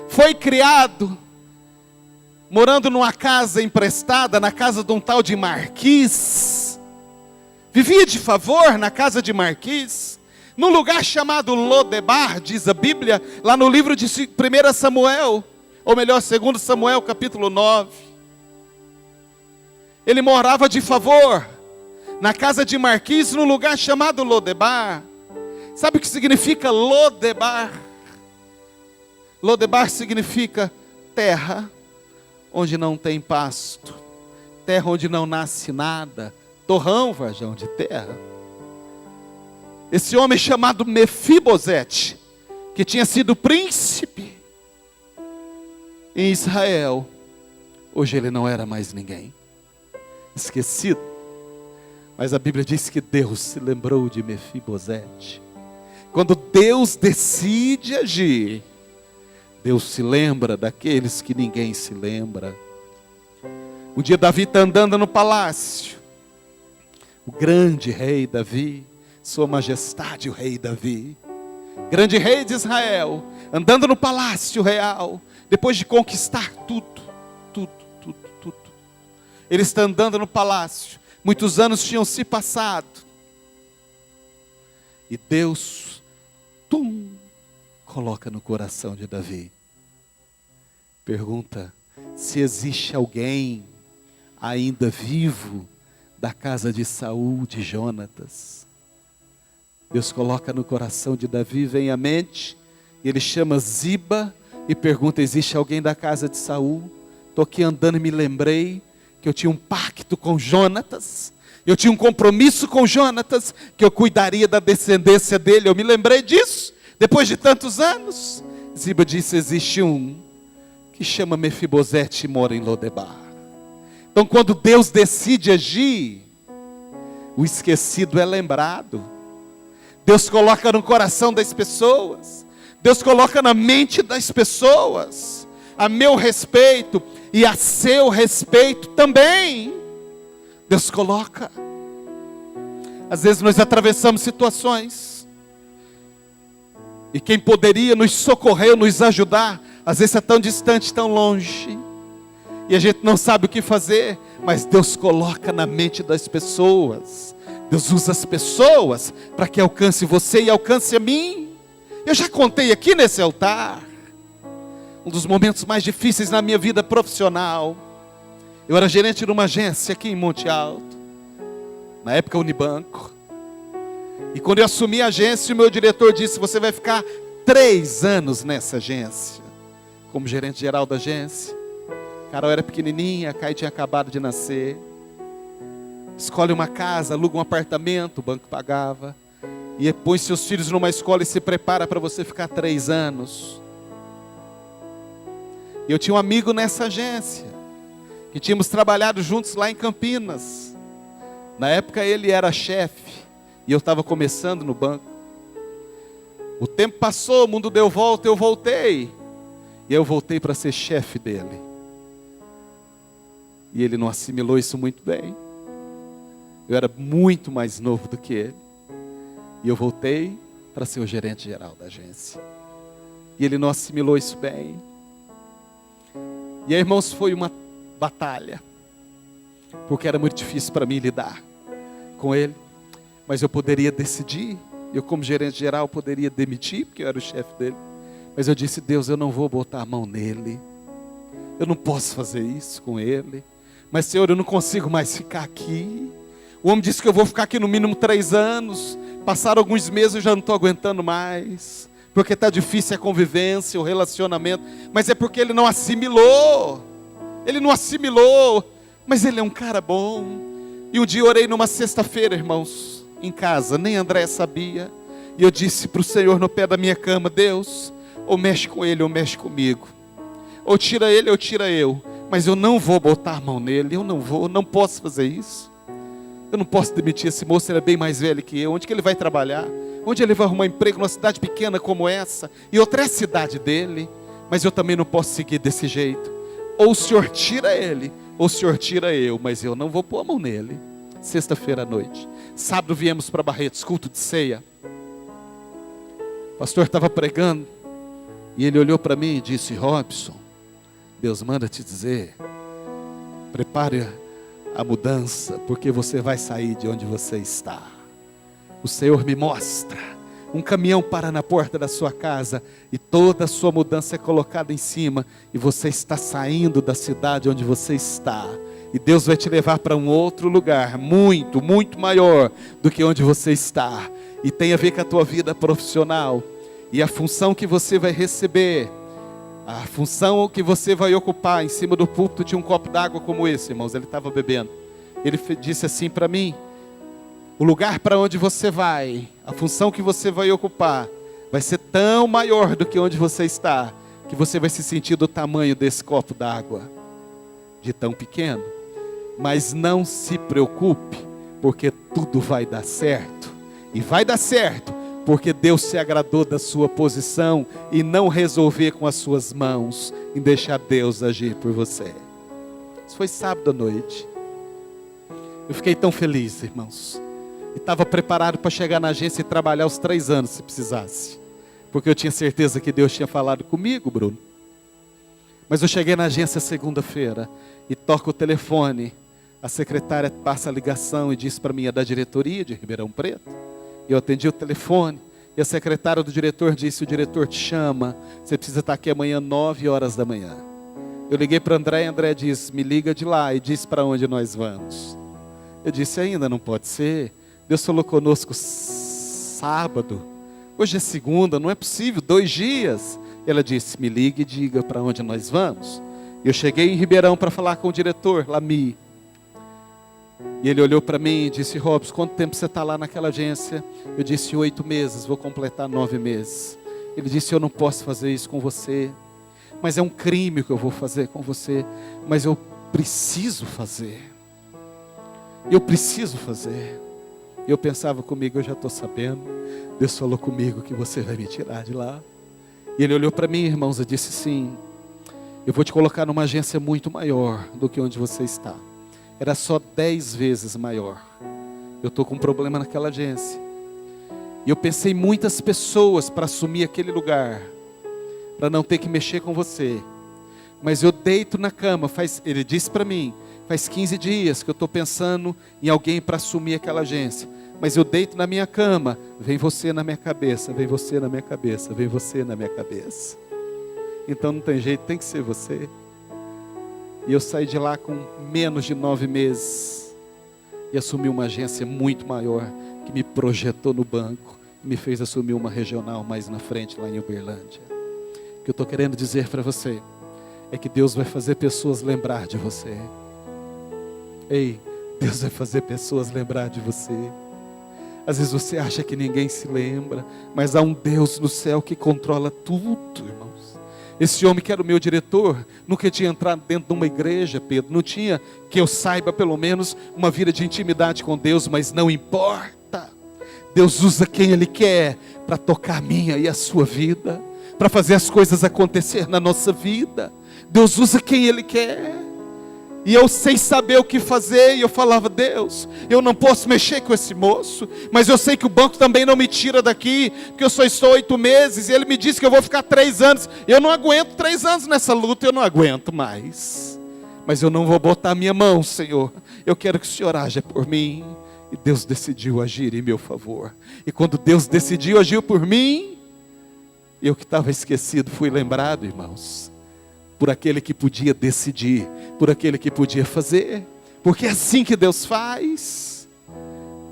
foi criado, morando numa casa emprestada, na casa de um tal de Marquis. Vivia de favor na casa de Marquis, num lugar chamado Lodebar, diz a Bíblia, lá no livro de 1 Samuel, ou melhor, 2 Samuel, capítulo 9. Ele morava de favor, na casa de Marquis, num lugar chamado Lodebar. Sabe o que significa Lodebar? Lodebar significa terra onde não tem pasto, terra onde não nasce nada, torrão, varjão de terra. Esse homem chamado Mefibosete, que tinha sido príncipe em Israel, hoje ele não era mais ninguém, esquecido. Mas a Bíblia diz que Deus se lembrou de Mefibosete. Quando Deus decide agir, Deus se lembra daqueles que ninguém se lembra. Um dia Davi está andando no palácio. O grande rei Davi, sua majestade o rei Davi, grande rei de Israel, andando no palácio real, depois de conquistar tudo. Ele está andando no palácio. Muitos anos tinham se passado. E Deus, coloca no coração de Davi. Pergunta se existe alguém ainda vivo da casa de Saul, de Jonatas. Deus coloca no coração de Davi, vem à mente, e ele chama Ziba, e pergunta: existe alguém da casa de Saul? Estou aqui andando e me lembrei que eu tinha um pacto com Jonatas, eu tinha um compromisso com Jonatas, que eu cuidaria da descendência dele. Eu me lembrei disso, depois de tantos anos. Ziba disse: existe um que chama Mefibosete e mora em Lodebar. Então, quando Deus decide agir, o esquecido é lembrado. Deus coloca no coração das pessoas, Deus coloca na mente das pessoas, a meu respeito e a seu respeito também. Deus coloca. Às vezes nós atravessamos situações, e quem poderia nos socorrer, nos ajudar, às vezes é tão distante, tão longe, e a gente não sabe o que fazer, mas Deus coloca na mente das pessoas. Deus usa as pessoas para que alcance você e alcance a mim. Eu já contei aqui nesse altar um dos momentos mais difíceis na minha vida profissional. Eu era gerente de uma agência aqui em Monte Alto, na época Unibanco. E quando eu assumi a agência, o meu diretor disse: você vai ficar 3 anos nessa agência, como gerente geral da agência. Carol era pequenininha, a Kai tinha acabado de nascer. Escolhe uma casa, aluga um apartamento, o banco pagava. E põe seus filhos numa escola e se prepara para você ficar 3 anos. E eu tinha um amigo nessa agência, que tínhamos trabalhado juntos lá em Campinas. Na época ele era chefe, e eu estava começando no banco. O tempo passou, o mundo deu volta, eu voltei. E eu voltei para ser chefe dele. E ele não assimilou isso muito bem. Eu era muito mais novo do que ele. E eu voltei para ser o gerente geral da agência. E ele não assimilou isso bem. E aí, irmãos, foi uma batalha. Porque era muito difícil para mim lidar com ele. Mas eu poderia decidir. Eu, como gerente geral, poderia demitir, porque eu era o chefe dele. Mas eu disse: Deus, eu não vou botar a mão nele. Eu não posso fazer isso com ele. Mas, Senhor, eu não consigo mais ficar aqui. O homem disse que eu vou ficar aqui no mínimo 3 anos. Passaram alguns meses, eu já não estou aguentando mais. Porque está difícil a convivência, o relacionamento. Mas é porque ele não assimilou. Ele não assimilou. Mas ele é um cara bom. E um dia eu orei numa sexta-feira, irmãos, em casa. Nem André sabia. E eu disse para o Senhor no pé da minha cama: Deus, ou mexe com ele ou mexe comigo. Ou tira ele ou tira eu. Mas eu não vou botar a mão nele. Eu não posso fazer isso. Eu não posso demitir esse moço, ele é bem mais velho que eu. Onde que ele vai trabalhar? Onde ele vai arrumar emprego numa cidade pequena como essa? E outra é a cidade dele. Mas eu também não posso seguir desse jeito. Ou o Senhor tira ele, ou o Senhor tira eu. Mas eu não vou pôr a mão nele. Sexta-feira à noite. Sábado viemos para Barretos, culto de ceia. O pastor estava pregando. E ele olhou para mim e disse: Robson, Deus manda te dizer, prepare a mudança, porque você vai sair de onde você está. O Senhor me mostra um caminhão para na porta da sua casa e toda a sua mudança é colocada em cima e você está saindo da cidade onde você está. E Deus vai te levar para um outro lugar muito, muito maior do que onde você está. E tem a ver com a tua vida profissional e a função que você vai receber. A função que você vai ocupar. Em cima do púlpito tinha um copo d'água como esse, irmãos. Ele estava bebendo. Ele disse assim para mim: o lugar para onde você vai, a função que você vai ocupar, vai ser tão maior do que onde você está, que você vai se sentir do tamanho desse copo d'água, de tão pequeno. Mas não se preocupe, porque tudo vai dar certo. E vai dar certo porque Deus se agradou da sua posição e não resolver com as suas mãos, em deixar Deus agir por você. Isso foi sábado à noite. Eu fiquei tão feliz, irmãos. E estava preparado para chegar na agência e trabalhar os 3 anos, se precisasse. Porque eu tinha certeza que Deus tinha falado comigo, Bruno. Mas eu cheguei na agência segunda-feira e toco o telefone. A secretária passa a ligação e diz para mim: é da diretoria de Ribeirão Preto. Eu atendi o telefone e a secretária do diretor disse: o diretor te chama, você precisa estar aqui amanhã 9 horas da manhã. Eu liguei para André e André disse: me liga de lá, e disse para onde nós vamos. Eu disse: ainda não pode ser, Deus falou conosco sábado, hoje é segunda, não é possível, 2 dias. Ela disse, me ligue e diga para onde nós vamos. Eu cheguei em Ribeirão para falar com o diretor, Lami. E ele olhou para mim e disse, Robson, quanto tempo você está lá naquela agência? Eu disse, 8 meses, vou completar 9 meses. Ele disse, eu não posso fazer isso com você, mas é um crime que eu vou fazer com você, mas eu preciso fazer. Eu preciso fazer. E eu pensava comigo, eu já estou sabendo, Deus falou comigo que você vai me tirar de lá. E ele olhou para mim, irmãos, e disse sim, eu vou te colocar numa agência muito maior do que onde você está. Era só 10 vezes maior. Eu estou com um problema naquela agência. E eu pensei em muitas pessoas para assumir aquele lugar, para não ter que mexer com você. Mas eu deito na cama, ele disse para mim, faz 15 dias que eu estou pensando em alguém para assumir aquela agência. Mas eu deito na minha cama, vem você na minha cabeça, vem você na minha cabeça, vem você na minha cabeça. Então não tem jeito, tem que ser você. E eu saí de lá com menos de 9 meses. E assumi uma agência muito maior, que me projetou no banco, e me fez assumir uma regional mais na frente, lá em Uberlândia. O que eu estou querendo dizer para você, é que Deus vai fazer pessoas lembrar de você. Ei, Deus vai fazer pessoas lembrar de você. Às vezes você acha que ninguém se lembra, mas há um Deus no céu que controla tudo, irmãos. Esse homem que era o meu diretor, nunca tinha entrado dentro de uma igreja, Pedro. Não tinha, que eu saiba pelo menos, uma vida de intimidade com Deus, mas não importa. Deus usa quem Ele quer para tocar a minha e a sua vida, para fazer as coisas acontecer na nossa vida. Deus usa quem Ele quer. E eu sem saber o que fazer, e eu falava, Deus, eu não posso mexer com esse moço, mas eu sei que o banco também não me tira daqui, porque eu só estou 8 meses, e ele me disse que eu vou ficar 3 anos, eu não aguento 3 anos nessa luta, eu não aguento mais, mas eu não vou botar a minha mão, Senhor, eu quero que o Senhor haja por mim. E Deus decidiu agir em meu favor, e quando Deus decidiu agir por mim, eu que estava esquecido, fui lembrado, irmãos, por aquele que podia decidir, por aquele que podia fazer, porque é assim que Deus faz.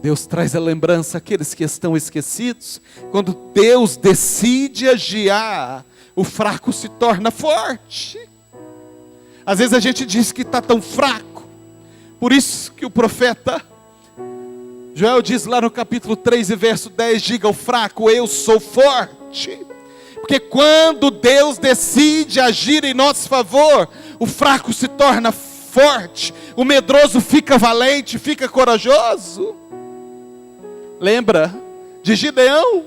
Deus traz a lembrança àqueles que estão esquecidos. Quando Deus decide agir, o fraco se torna forte. Às vezes a gente diz que está tão fraco, por isso que o profeta Joel diz lá no capítulo 3 e verso 10, diga ao fraco, eu sou forte. Porque quando Deus decide agir em nosso favor, o fraco se torna forte, o medroso fica valente, fica corajoso. Lembra de Gideão?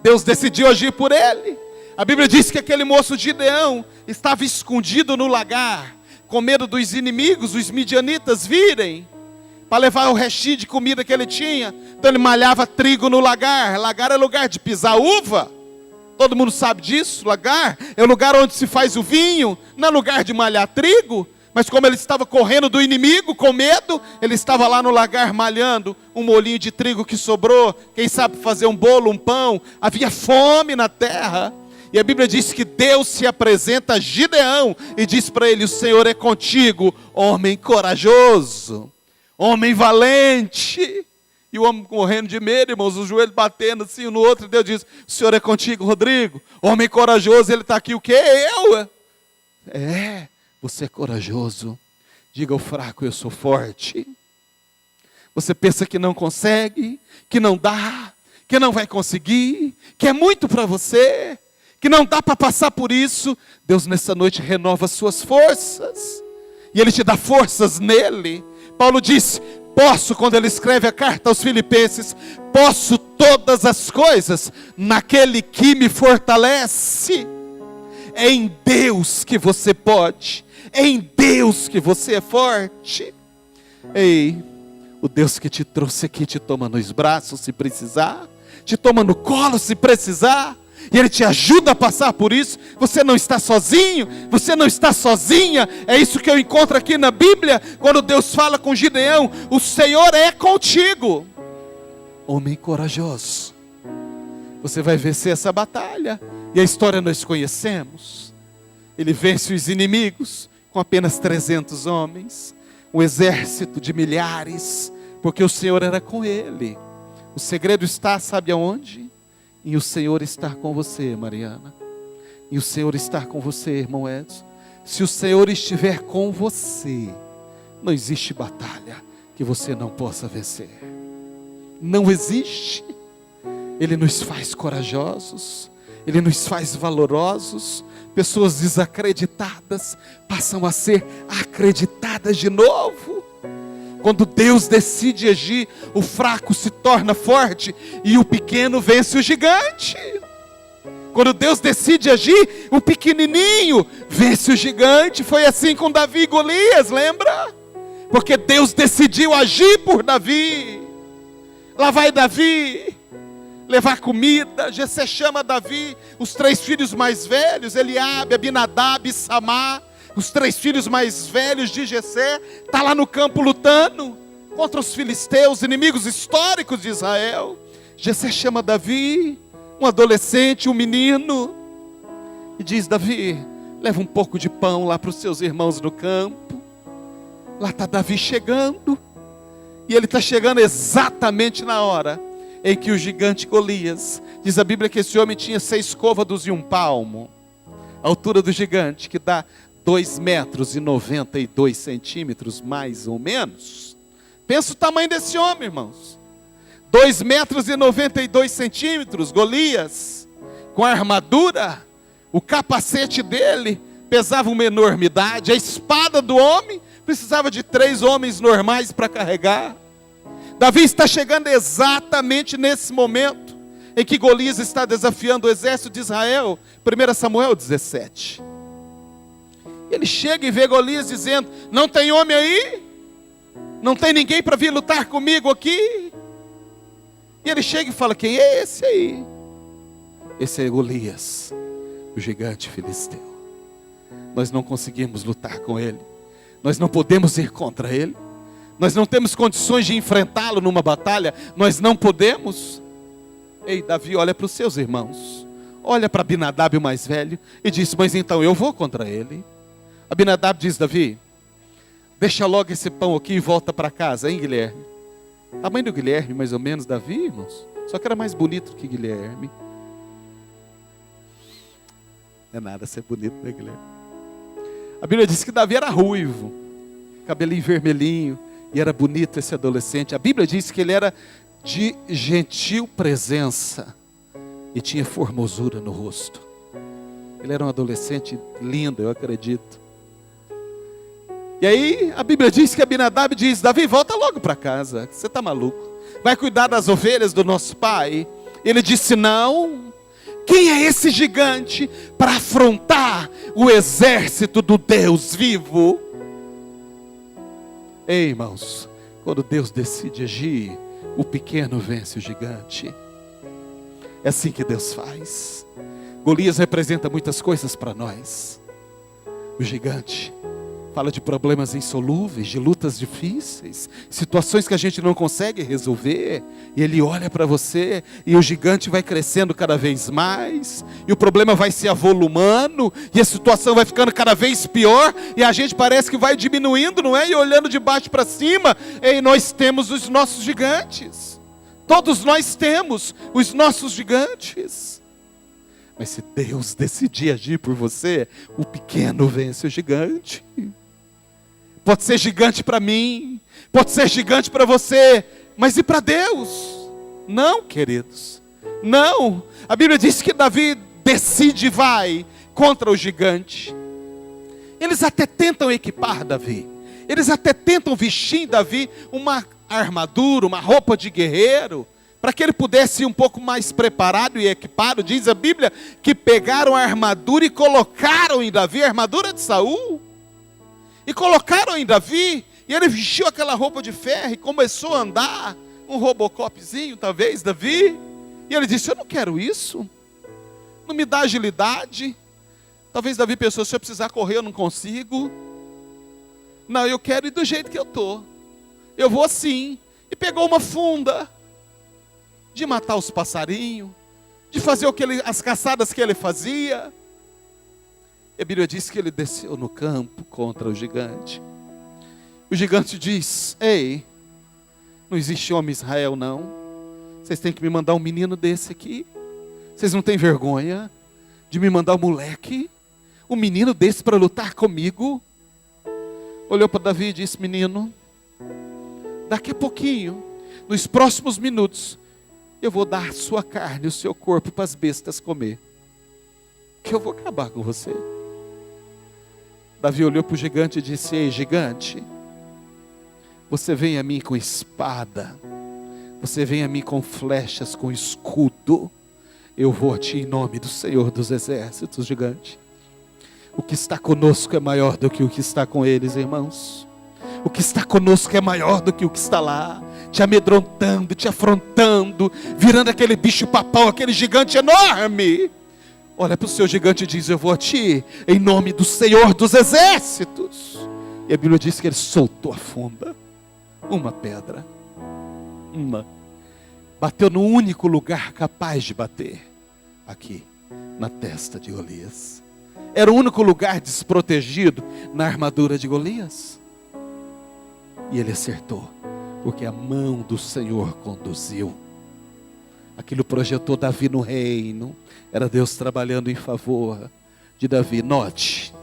Deus decidiu agir por ele. A Bíblia diz que aquele moço Gideão estava escondido no lagar, com medo dos inimigos, os midianitas virem, para levar o restinho de comida que ele tinha. Então ele malhava trigo no lagar. Lagar é lugar de pisar uva. Todo mundo sabe disso, lagar é o lugar onde se faz o vinho, não é lugar de malhar trigo, mas como ele estava correndo do inimigo com medo, ele estava lá no lagar malhando um molinho de trigo que sobrou, quem sabe fazer um bolo, um pão, havia fome na terra, e a Bíblia diz que Deus se apresenta a Gideão e diz para ele, o Senhor é contigo, homem corajoso, homem valente. E o homem morrendo de medo, irmãos, os joelhos batendo assim um no outro. E Deus diz, o Senhor é contigo, Rodrigo. Homem corajoso, ele está aqui, o quê? Eu? Você é corajoso. Diga ao fraco, eu sou forte. Você pensa que não consegue, que não dá, que não vai conseguir, que é muito para você, que não dá para passar por isso. Deus nessa noite renova as suas forças. E Ele te dá forças nele. Paulo disse, posso, quando ele escreve a carta aos Filipenses, posso todas as coisas naquele que me fortalece. É em Deus que você pode, é em Deus que você é forte. Ei, o Deus que te trouxe aqui te toma nos braços se precisar, te toma no colo se precisar, e Ele te ajuda a passar por isso. Você não está sozinho, você não está sozinha. É isso que eu encontro aqui na Bíblia, quando Deus fala com Gideão, o Senhor é contigo. Homem corajoso, você vai vencer essa batalha. E a história nós conhecemos. Ele vence os inimigos com apenas 300 homens, um exército de milhares, porque o Senhor era com ele. O segredo está, sabe aonde? E o Senhor está com você, Mariana. E o Senhor está com você, irmão Edson. Se o Senhor estiver com você, não existe batalha que você não possa vencer. Não existe. Ele nos faz corajosos, Ele nos faz valorosos. Pessoas desacreditadas passam a ser acreditadas de novo. Quando Deus decide agir, o fraco se torna forte e o pequeno vence o gigante. Quando Deus decide agir, o pequenininho vence o gigante. Foi assim com Davi e Golias, lembra? Porque Deus decidiu agir por Davi. Lá vai Davi levar comida. Jessé chama Davi, os 3 filhos mais velhos, Eliabe, Abinadab e Samar, os 3 filhos mais velhos de Jessé, está lá no campo lutando contra os filisteus, inimigos históricos de Israel. Jessé chama Davi, um adolescente, um menino, e diz: Davi, leva um pouco de pão lá para os seus irmãos no campo. Lá está Davi chegando, e ele está chegando exatamente na hora em que o gigante Golias, diz a Bíblia que esse homem tinha 6 côvados e 1 palmo, a altura do gigante, que dá 2,92 metros, mais ou menos. Pensa o tamanho desse homem, irmãos. 2,92 metros, Golias, com a armadura, o capacete dele pesava uma enormidade, a espada do homem precisava de 3 homens normais para carregar. Davi está chegando exatamente nesse momento em que Golias está desafiando o exército de Israel. 1 Samuel 17. Ele chega e vê Golias dizendo: não tem homem aí? Não tem ninguém para vir lutar comigo aqui? E ele chega e fala: quem é esse aí? Esse é Golias, o gigante filisteu. Nós não conseguimos lutar com ele. Nós não podemos ir contra ele. Nós não temos condições de enfrentá-lo numa batalha. Nós não podemos. Ei, Davi olha para os seus irmãos. Olha para Abinadab, o mais velho, e diz: mas então eu vou contra ele. Abinadab diz: Davi, deixa logo esse pão aqui e volta para casa, hein, Guilherme? A mãe do Guilherme, mais ou menos, Davi, irmãos. Só que era mais bonito que Guilherme. Não é nada ser bonito, né, Guilherme? A Bíblia diz que Davi era ruivo, cabelinho vermelhinho, e era bonito esse adolescente. A Bíblia diz que ele era de gentil presença e tinha formosura no rosto. Ele era um adolescente lindo, eu acredito. E aí a Bíblia diz que Abinadab diz: Davi, volta logo para casa, você está maluco? Vai cuidar das ovelhas do nosso pai? Ele disse: não. Quem é esse gigante para afrontar o exército do Deus vivo? Ei, irmãos, quando Deus decide agir, o pequeno vence o gigante. É assim que Deus faz. Golias representa muitas coisas para nós. O gigante fala de problemas insolúveis, de lutas difíceis, situações que a gente não consegue resolver. E ele olha para você e o gigante vai crescendo cada vez mais. E o problema vai se avolumando. E a situação vai ficando cada vez pior. E a gente parece que vai diminuindo, não é? E olhando de baixo para cima. E nós temos os nossos gigantes. Todos nós temos os nossos gigantes. Mas se Deus decidir agir por você, o pequeno vence o gigante. Pode ser gigante para mim, pode ser gigante para você, mas e para Deus? Não, queridos, não. A Bíblia diz que Davi decide e vai contra o gigante. Eles até tentam equipar Davi, eles até tentam vestir em Davi uma armadura, uma roupa de guerreiro, para que ele pudesse ir um pouco mais preparado e equipado. Diz a Bíblia que pegaram a armadura e colocaram em Davi, a armadura de Saul, e colocaram em Davi, e ele vestiu aquela roupa de ferro e começou a andar, um robocopzinho talvez, Davi, e ele disse: eu não quero isso, não me dá agilidade. Talvez Davi pensou: se eu precisar correr eu não consigo, não, eu quero ir do jeito que eu estou, eu vou assim. E pegou uma funda, de matar os passarinhos, de fazer as caçadas que ele fazia. A Bíblia diz que ele desceu no campo contra o gigante. O gigante diz: ei, não existe homem em Israel não. Vocês têm que me mandar um menino desse aqui. Vocês não têm vergonha? de me mandar um moleque, um menino desse para lutar comigo? Olhou para Davi e disse: menino, daqui a pouquinho, nos próximos minutos, eu vou dar sua carne, o seu corpo para as bestas comer, que eu vou acabar com você. Davi olhou para o gigante e disse: ei, gigante, você vem a mim com espada, você vem a mim com flechas, com escudo, eu vou a ti em nome do Senhor dos Exércitos, gigante. O que está conosco é maior do que o que está com eles, irmãos. O que está conosco é maior do que o que está lá, te amedrontando, te afrontando, virando aquele bicho papão, aquele gigante enorme. Olha para o seu gigante e diz: eu vou a ti em nome do Senhor dos Exércitos. E a Bíblia diz que ele soltou a funda, uma pedra, bateu no único lugar capaz de bater, aqui, na testa de Golias. Era o único lugar desprotegido na armadura de Golias. E ele acertou, porque a mão do Senhor conduziu. Aquilo projetou Davi no reino. Era Deus trabalhando em favor de Davi. Note,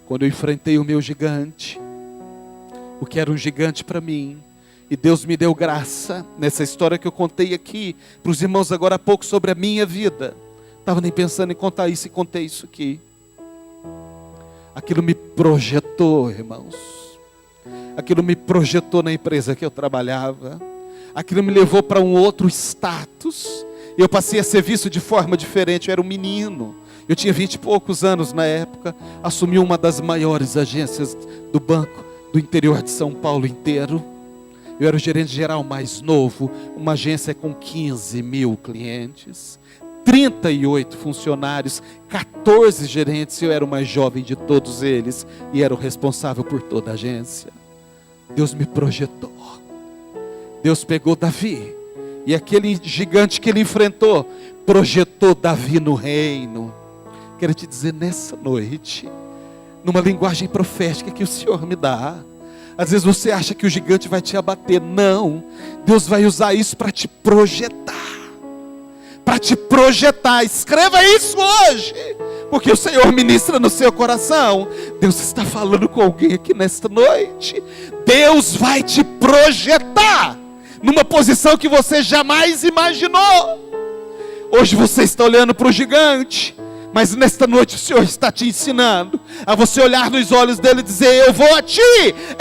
quando eu enfrentei o meu gigante, o que era um gigante para mim, e Deus me deu graça, nessa história que eu contei aqui, para os irmãos agora há pouco, sobre a minha vida. Estava nem pensando em contar isso e contei isso aqui. Aquilo me projetou, irmãos. Aquilo me projetou na empresa que eu trabalhava. Aquilo me levou para um outro status. Eu passei a ser visto de forma diferente. Eu era um menino. Eu tinha 20 e poucos anos na época. Assumi uma das maiores agências do banco do interior de São Paulo inteiro. Eu era o gerente geral mais novo. Uma agência com 15 mil clientes. 38 funcionários, 14 gerentes. Eu era o mais jovem de todos eles e era o responsável por toda a agência. Deus me projetou. Deus pegou Davi e aquele gigante que ele enfrentou projetou Davi no reino. Quero te dizer nessa noite, numa linguagem profética que o Senhor me dá, às vezes você acha que o gigante vai te abater. Não, Deus vai usar isso para te projetar. Para te projetar. Escreva isso hoje, porque o Senhor ministra no seu coração. Deus está falando com alguém aqui nesta noite. Deus vai te projetar numa posição que você jamais imaginou. Hoje você está olhando para o gigante, mas nesta noite o Senhor está te ensinando a você olhar nos olhos dele e dizer: eu vou a ti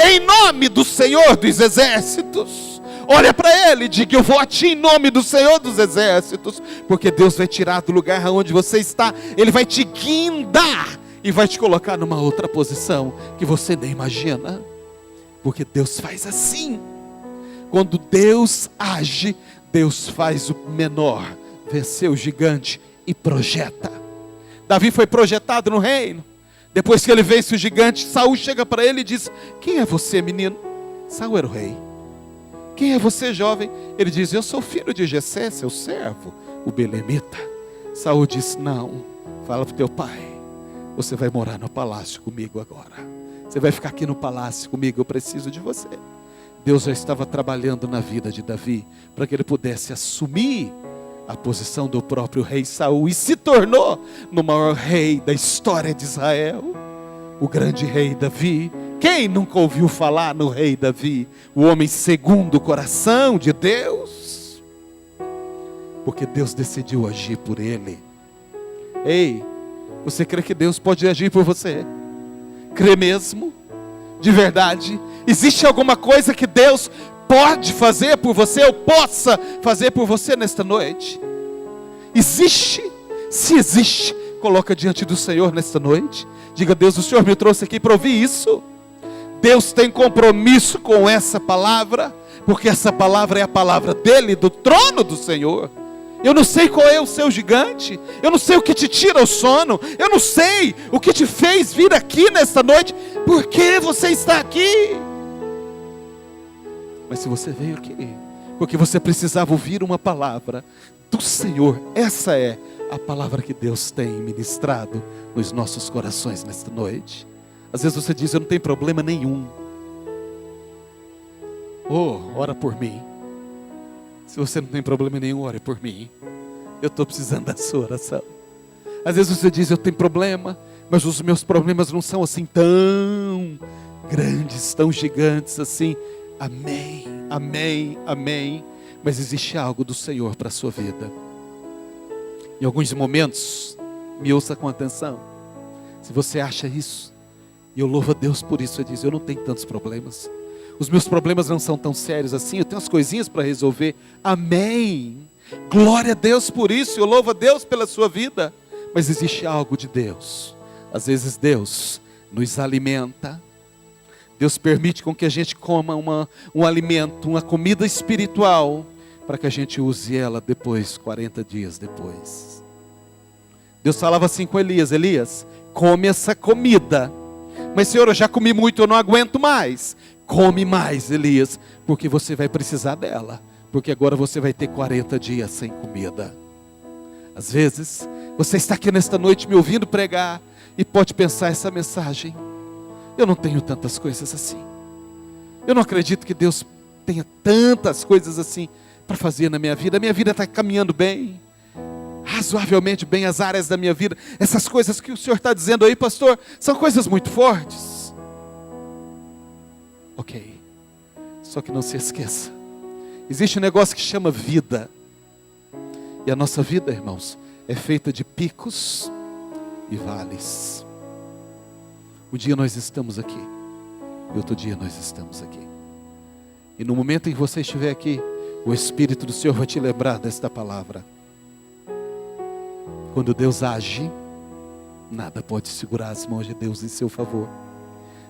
em nome do Senhor dos Exércitos. Olha para ele e diga: eu vou a ti em nome do Senhor dos Exércitos. Porque Deus vai tirar do lugar onde você está. Ele vai te guindar e vai te colocar numa outra posição que você nem imagina. Porque Deus faz assim. Quando Deus age, Deus faz o menor vencer o gigante e projeta. Davi foi projetado no reino. Depois que ele vence o gigante, Saul chega para ele e diz: quem é você, menino? Saul era o rei. Quem é você, jovem? Ele diz: eu sou filho de Jessé, seu servo, o belemita. Saul diz: não, fala para o teu pai, você vai morar no palácio comigo agora. Você vai ficar aqui no palácio comigo, eu preciso de você. Deus já estava trabalhando na vida de Davi, para que ele pudesse assumir a posição do próprio rei Saul, e se tornou no maior rei da história de Israel, o grande rei Davi. Quem nunca ouviu falar no rei Davi? O homem segundo o coração de Deus. Porque Deus decidiu agir por ele. Ei, você crê que Deus pode agir por você? Crê mesmo? De verdade? Existe alguma coisa que Deus pode fazer por você, ou possa fazer por você nesta noite? Existe? Se existe, coloca diante do Senhor nesta noite. Diga: Deus, o Senhor me trouxe aqui para ouvir isso. Deus tem compromisso com essa palavra, porque essa palavra é a palavra dele, do trono do Senhor. Eu não sei qual é o seu gigante, eu não sei o que te tira o sono, eu não sei o que te fez vir aqui nesta noite, por que você está aqui. Mas se você veio aqui, porque você precisava ouvir uma palavra do Senhor, essa é a palavra que Deus tem ministrado nos nossos corações nesta noite. Às vezes você diz: eu não tenho problema nenhum. Oh, ora por mim. Se você não tem problema nenhum, ore por mim. Eu estou precisando da sua oração. Às vezes você diz, eu tenho problema, mas os meus problemas não são assim tão grandes, tão gigantes assim. Amém, amém, amém. Mas existe algo do Senhor para a sua vida. Em alguns momentos, me ouça com atenção. Se você acha isso, e eu louvo a Deus por isso, você diz, eu não tenho tantos problemas. Os meus problemas não são tão sérios assim, eu tenho umas coisinhas para resolver. Amém. Glória a Deus por isso, eu louvo a Deus pela sua vida. Mas existe algo de Deus. Às vezes Deus nos alimenta. Deus permite com que a gente coma um alimento, uma comida espiritual, para que a gente use ela depois, 40 dias depois. Deus falava assim com Elias, Elias, come essa comida. Mas Senhor, eu já comi muito, eu não aguento mais. Come mais, Elias, porque você vai precisar dela. Porque agora você vai ter 40 dias sem comida. Às vezes, você está aqui nesta noite me ouvindo pregar e pode pensar essa mensagem. Eu não tenho tantas coisas assim. Eu não acredito que Deus tenha tantas coisas assim para fazer na minha vida. A minha vida está caminhando bem, razoavelmente bem as áreas da minha vida. Essas coisas que o Senhor está dizendo aí, pastor, são coisas muito fortes. Ok, só que não se esqueça. Existe um negócio que chama vida. E a nossa vida, irmãos, é feita de picos e vales. Um dia nós estamos aqui, e outro dia nós estamos aqui. E no momento em que você estiver aqui, o Espírito do Senhor vai te lembrar desta palavra. Quando Deus age, nada pode segurar as mãos de Deus em seu favor.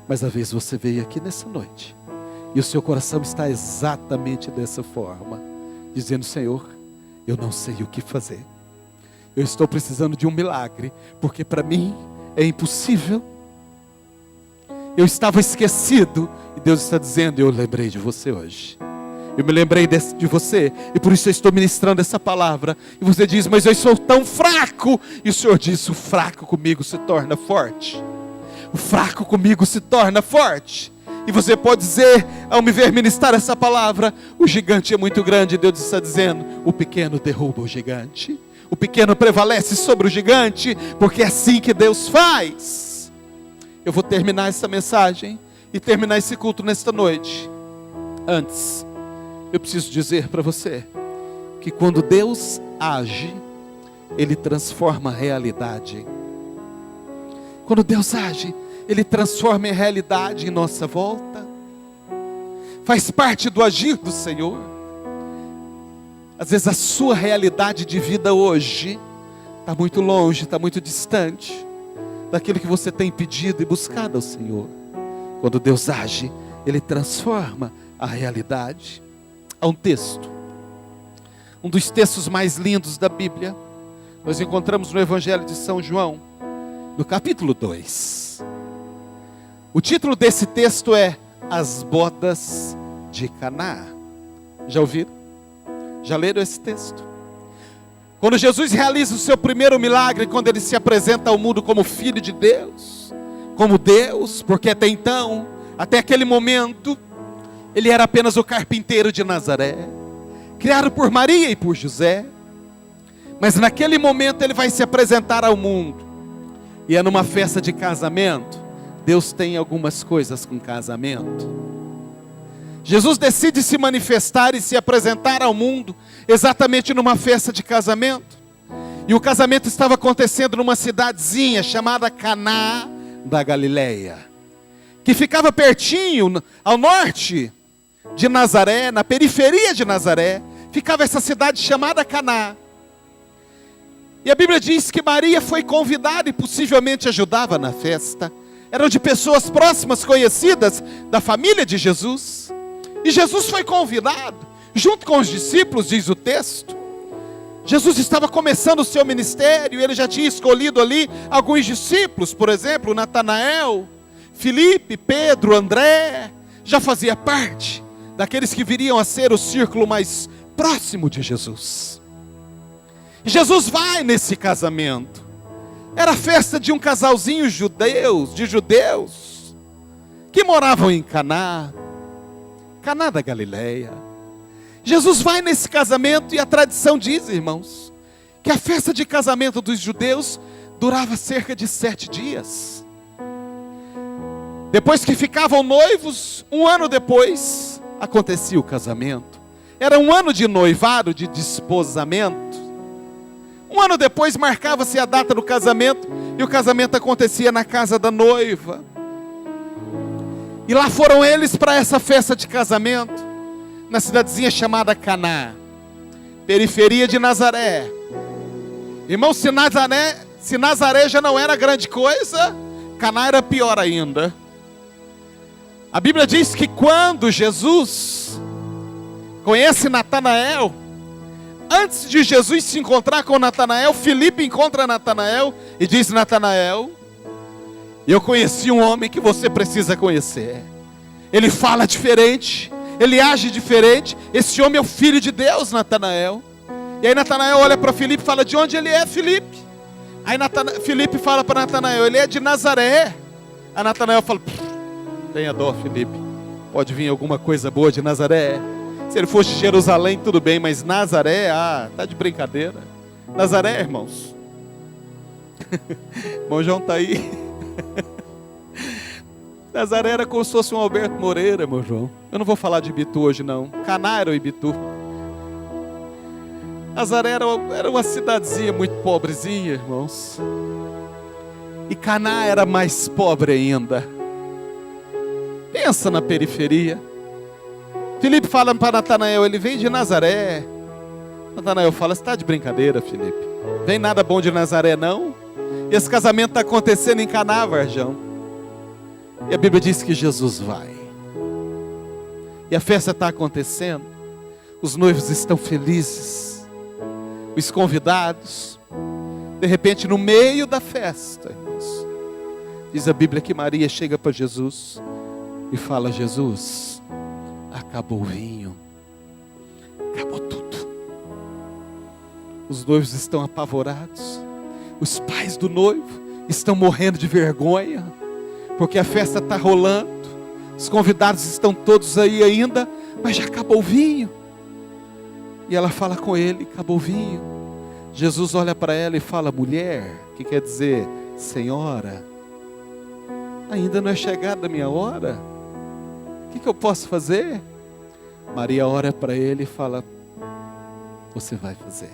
Mas às vezes você veio aqui nessa noite, e o seu coração está exatamente dessa forma, dizendo, Senhor, eu não sei o que fazer. Eu estou precisando de um milagre, porque para mim é impossível. Eu estava esquecido, e Deus está dizendo, eu lembrei de você hoje. Eu me lembrei de você, e por isso eu estou ministrando essa palavra. E você diz, mas eu sou tão fraco. E o Senhor diz, o fraco comigo se torna forte. O fraco comigo se torna forte. E você pode dizer, ao me ver ministrar essa palavra, o gigante é muito grande. Deus está dizendo, o pequeno derruba o gigante. O pequeno prevalece sobre o gigante, porque é assim que Deus faz. Eu vou terminar essa mensagem e terminar esse culto nesta noite. Antes, eu preciso dizer para você que quando Deus age, Ele transforma a realidade. Quando Deus age, Ele transforma a realidade em nossa volta. Faz parte do agir do Senhor. Às vezes a sua realidade de vida hoje está muito longe, está muito distante daquilo que você tem pedido e buscado ao Senhor. Quando Deus age, Ele transforma a realidade. Há um texto, um dos textos mais lindos da Bíblia, nós encontramos no Evangelho de São João, no capítulo 2. O título desse texto é As Bodas de Caná. Já ouviram? Já leram esse texto? Quando Jesus realiza o seu primeiro milagre, quando Ele se apresenta ao mundo como Filho de Deus, como Deus, porque até então, até aquele momento, Ele era apenas o carpinteiro de Nazaré, criado por Maria e por José. Mas naquele momento Ele vai se apresentar ao mundo, e é numa festa de casamento. Deus tem algumas coisas com casamento. Jesus decide se manifestar e se apresentar ao mundo exatamente numa festa de casamento. E o casamento estava acontecendo numa cidadezinha chamada Caná da Galileia, que ficava pertinho, ao norte de Nazaré, na periferia de Nazaré, ficava essa cidade chamada Caná. E a Bíblia diz que Maria foi convidada e possivelmente ajudava na festa. Eram de pessoas próximas, conhecidas da família de Jesus. E Jesus foi convidado, junto com os discípulos, diz o texto. Jesus estava começando o seu ministério, ele já tinha escolhido ali alguns discípulos, por exemplo, Natanael, Filipe, Pedro, André, já fazia parte daqueles que viriam a ser o círculo mais próximo de Jesus. E Jesus vai nesse casamento. Era a festa de um casalzinho de judeus, que moravam em Caná da Galileia. Jesus vai nesse casamento e a tradição diz, irmãos, que a festa de casamento dos judeus durava cerca de 7 dias. Depois que ficavam noivos, 1 ano depois, acontecia o casamento. Era 1 ano de noivado, de desposamento. 1 ano depois marcava-se a data do casamento, e o casamento acontecia na casa da noiva. E lá foram eles para essa festa de casamento, na cidadezinha chamada Caná, periferia de Nazaré. Irmão, se Nazaré já não era grande coisa, Caná era pior ainda. A Bíblia diz que quando Jesus conhece Natanael, antes de Jesus se encontrar com Natanael, Filipe encontra Natanael e diz: Natanael, eu conheci um homem que você precisa conhecer. Ele fala diferente, ele age diferente. Esse homem é o Filho de Deus, Natanael. E aí Natanael olha para Filipe e fala: de onde ele é, Filipe? Aí Filipe fala para Natanael: ele é de Nazaré. Aí Natanael fala: tenha dó, Filipe, pode vir alguma coisa boa de Nazaré? Se ele fosse de Jerusalém, tudo bem, mas Nazaré, tá de brincadeira. Nazaré, irmãos. Irmão João está aí. Nazaré era como se fosse um Alberto Moreira, meu João. Eu não vou falar de Ibitu hoje não. Caná era o Ibitu. Nazaré era uma cidadezinha muito pobrezinha, irmãos. E Caná era mais pobre ainda. Pensa na periferia. Filipe fala para Natanael: ele vem de Nazaré. Natanael fala: você está de brincadeira, Filipe? Vem nada bom de Nazaré não? E esse casamento está acontecendo em Caná, Varjão. E a Bíblia diz que Jesus vai. E a festa está acontecendo. Os noivos estão felizes. Os convidados. De repente, no meio da festa, irmãos, diz a Bíblia que Maria chega para Jesus e fala: Jesus, acabou o vinho. Acabou tudo. Os noivos estão apavorados. Os pais do noivo estão morrendo de vergonha, porque a festa está rolando. Os convidados estão todos aí ainda, mas já acabou o vinho. E ela fala com ele: acabou o vinho. Jesus olha para ela e fala: mulher, que quer dizer senhora, ainda não é chegada a minha hora. O que eu posso fazer? Maria olha para ele e fala: você vai fazer.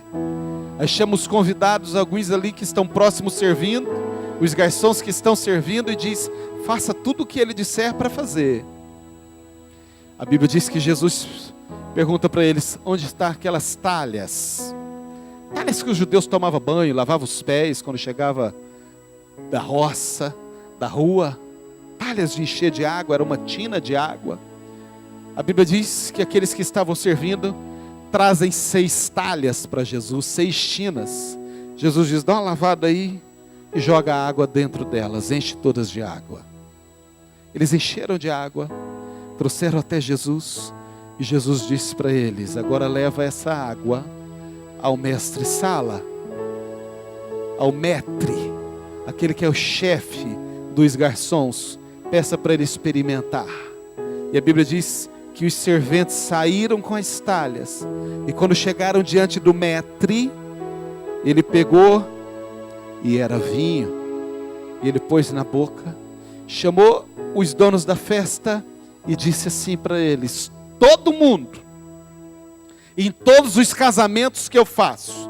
Aí chama os convidados, alguns ali que estão próximos servindo, os garçons que estão servindo, e diz: faça tudo o que ele disser para fazer. A Bíblia diz que Jesus pergunta para eles: onde estão aquelas talhas? Talhas que os judeus tomavam banho, lavavam os pés quando chegava da roça, da rua. Talhas de encher de água, era uma tina de água. A Bíblia diz que aqueles que estavam servindo trazem 6 talhas para Jesus, 6 tinas. Jesus diz: dá uma lavada aí e joga a água dentro delas, enche todas de água. Eles encheram de água, trouxeram até Jesus, e Jesus disse para eles: agora leva essa água ao mestre Sala, ao maître, aquele que é o chefe dos garçons. Peça para ele experimentar. E a Bíblia diz que os serventes saíram com as talhas, e quando chegaram diante do maître, ele pegou, e era vinho, e ele pôs na boca, chamou os donos da festa e disse assim para eles: todo mundo, em todos os casamentos que eu faço,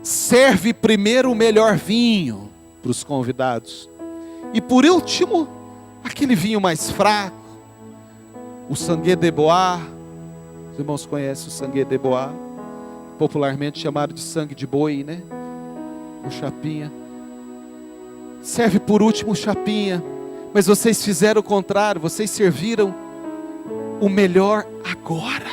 serve primeiro o melhor vinho para os convidados, e por último aquele vinho mais fraco, o sangue de bois. Os irmãos conhecem o sangue de bois, popularmente chamado de sangue de boi, né? O chapinha. Serve por último o chapinha. Mas vocês fizeram o contrário, vocês serviram o melhor agora.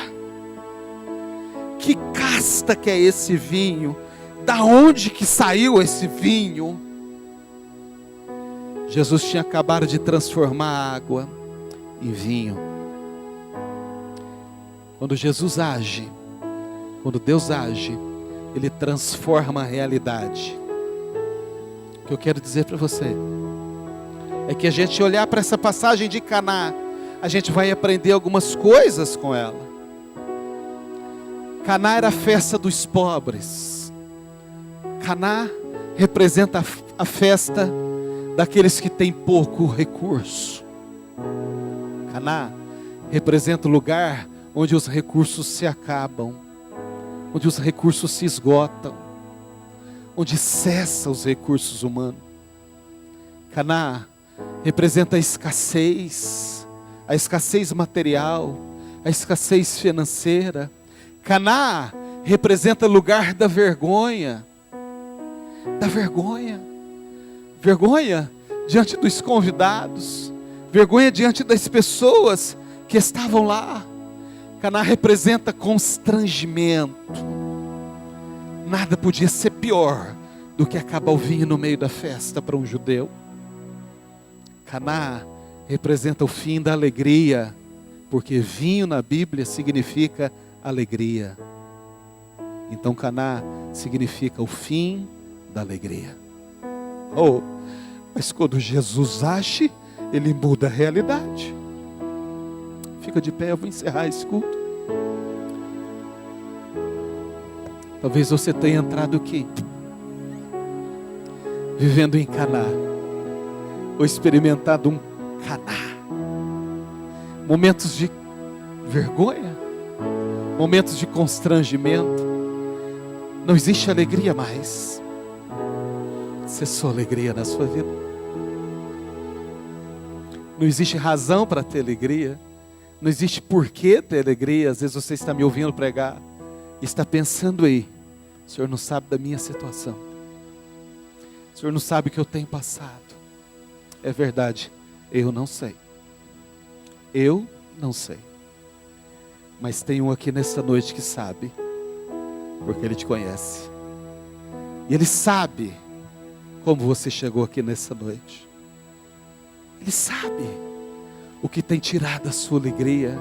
Que casta que é esse vinho? Da onde que saiu esse vinho? Jesus tinha acabado de transformar a água em vinho. Quando Jesus age, quando Deus age, Ele transforma a realidade. O que eu quero dizer para você é que a gente olhar para essa passagem de Caná, a gente vai aprender algumas coisas com ela. Caná era a festa dos pobres. Caná representa a festa daqueles que têm pouco recurso. Caná representa o lugar onde os recursos se acabam, onde os recursos se esgotam, onde cessam os recursos humanos. Caná representa a escassez material, a escassez financeira. Caná representa o lugar da vergonha. Da vergonha. Vergonha diante dos convidados. Vergonha diante das pessoas que estavam lá. Caná representa constrangimento. Nada podia ser pior do que acabar o vinho no meio da festa para um judeu. Caná representa o fim da alegria, porque vinho na Bíblia significa alegria. Então Caná significa o fim da alegria. Oh, mas quando Jesus age, Ele muda a realidade. Fica de pé, eu vou encerrar esse culto. Talvez você tenha entrado aqui, vivendo em Caná, ou experimentado um Caná. Momentos de vergonha, momentos de constrangimento. Não existe alegria mais. Cessou a alegria na sua vida. Não existe razão para ter alegria. Não existe porquê ter alegria. Às vezes você está me ouvindo pregar e está pensando aí: o Senhor não sabe da minha situação. O Senhor não sabe o que eu tenho passado. É verdade, eu não sei. Eu não sei. Mas tem um aqui nessa noite que sabe, porque Ele te conhece. E Ele sabe como você chegou aqui nessa noite. Ele sabe o que tem tirado a sua alegria,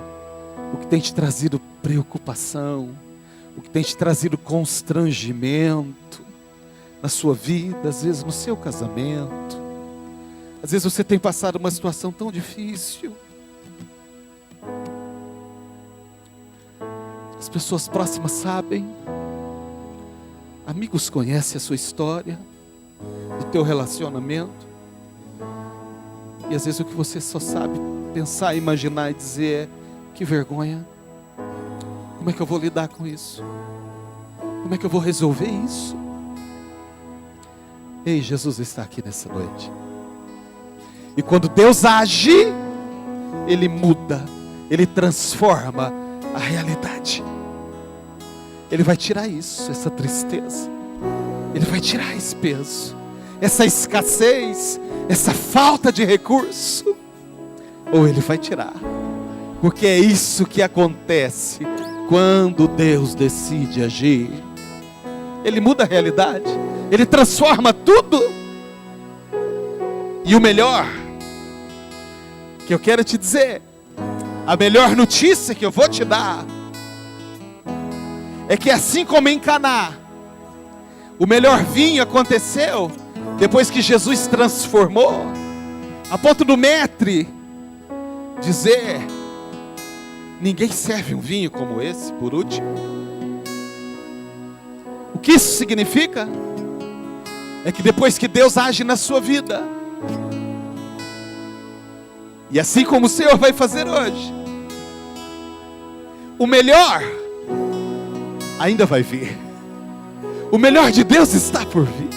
o que tem te trazido preocupação, o que tem te trazido constrangimento na sua vida, às vezes no seu casamento. Às vezes você tem passado uma situação tão difícil. As pessoas próximas sabem, amigos conhecem a sua história, do teu relacionamento. E às vezes o que você só sabe pensar, imaginar e dizer é: que vergonha. Como é que eu vou lidar com isso? Como é que eu vou resolver isso? Ei, Jesus está aqui nessa noite. E quando Deus age, Ele muda, Ele transforma a realidade. Ele vai tirar isso, essa tristeza. Ele vai tirar esse peso, essa escassez, essa falta de recurso. Ou Ele vai tirar. Porque é isso que acontece quando Deus decide agir. Ele muda a realidade. Ele transforma tudo. E o melhor que eu quero te dizer, a melhor notícia que eu vou te dar, é que assim como em Caná, o melhor vinho aconteceu depois que Jesus transformou, a ponto do maître dizer: ninguém serve um vinho como esse por último. O que isso significa? É que depois que Deus age na sua vida, e assim como o Senhor vai fazer hoje, o melhor ainda vai vir. O melhor de Deus está por vir.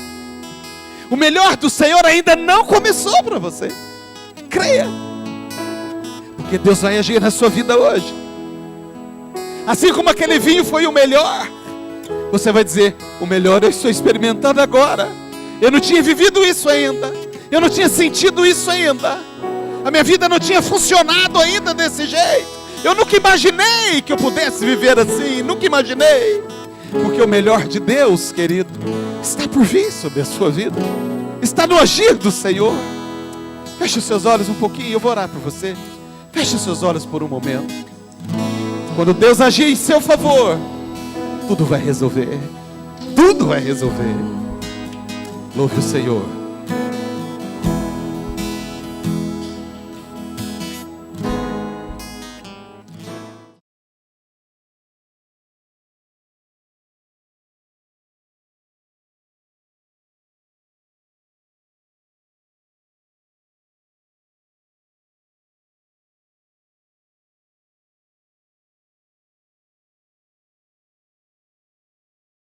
O melhor do Senhor ainda não começou para você. Creia. Porque Deus vai agir na sua vida hoje. Assim como aquele vinho foi o melhor, você vai dizer: o melhor eu estou experimentando agora. Eu não tinha vivido isso ainda. Eu não tinha sentido isso ainda. A minha vida não tinha funcionado ainda desse jeito. Eu nunca imaginei que eu pudesse viver assim. Nunca imaginei. Porque o melhor de Deus, querido, está por vir sobre a sua vida. Está no agir do Senhor. Feche os seus olhos um pouquinho, eu vou orar por você. Feche os seus olhos por um momento. Quando Deus agir em seu favor, tudo vai resolver. Tudo vai resolver. Louve o Senhor.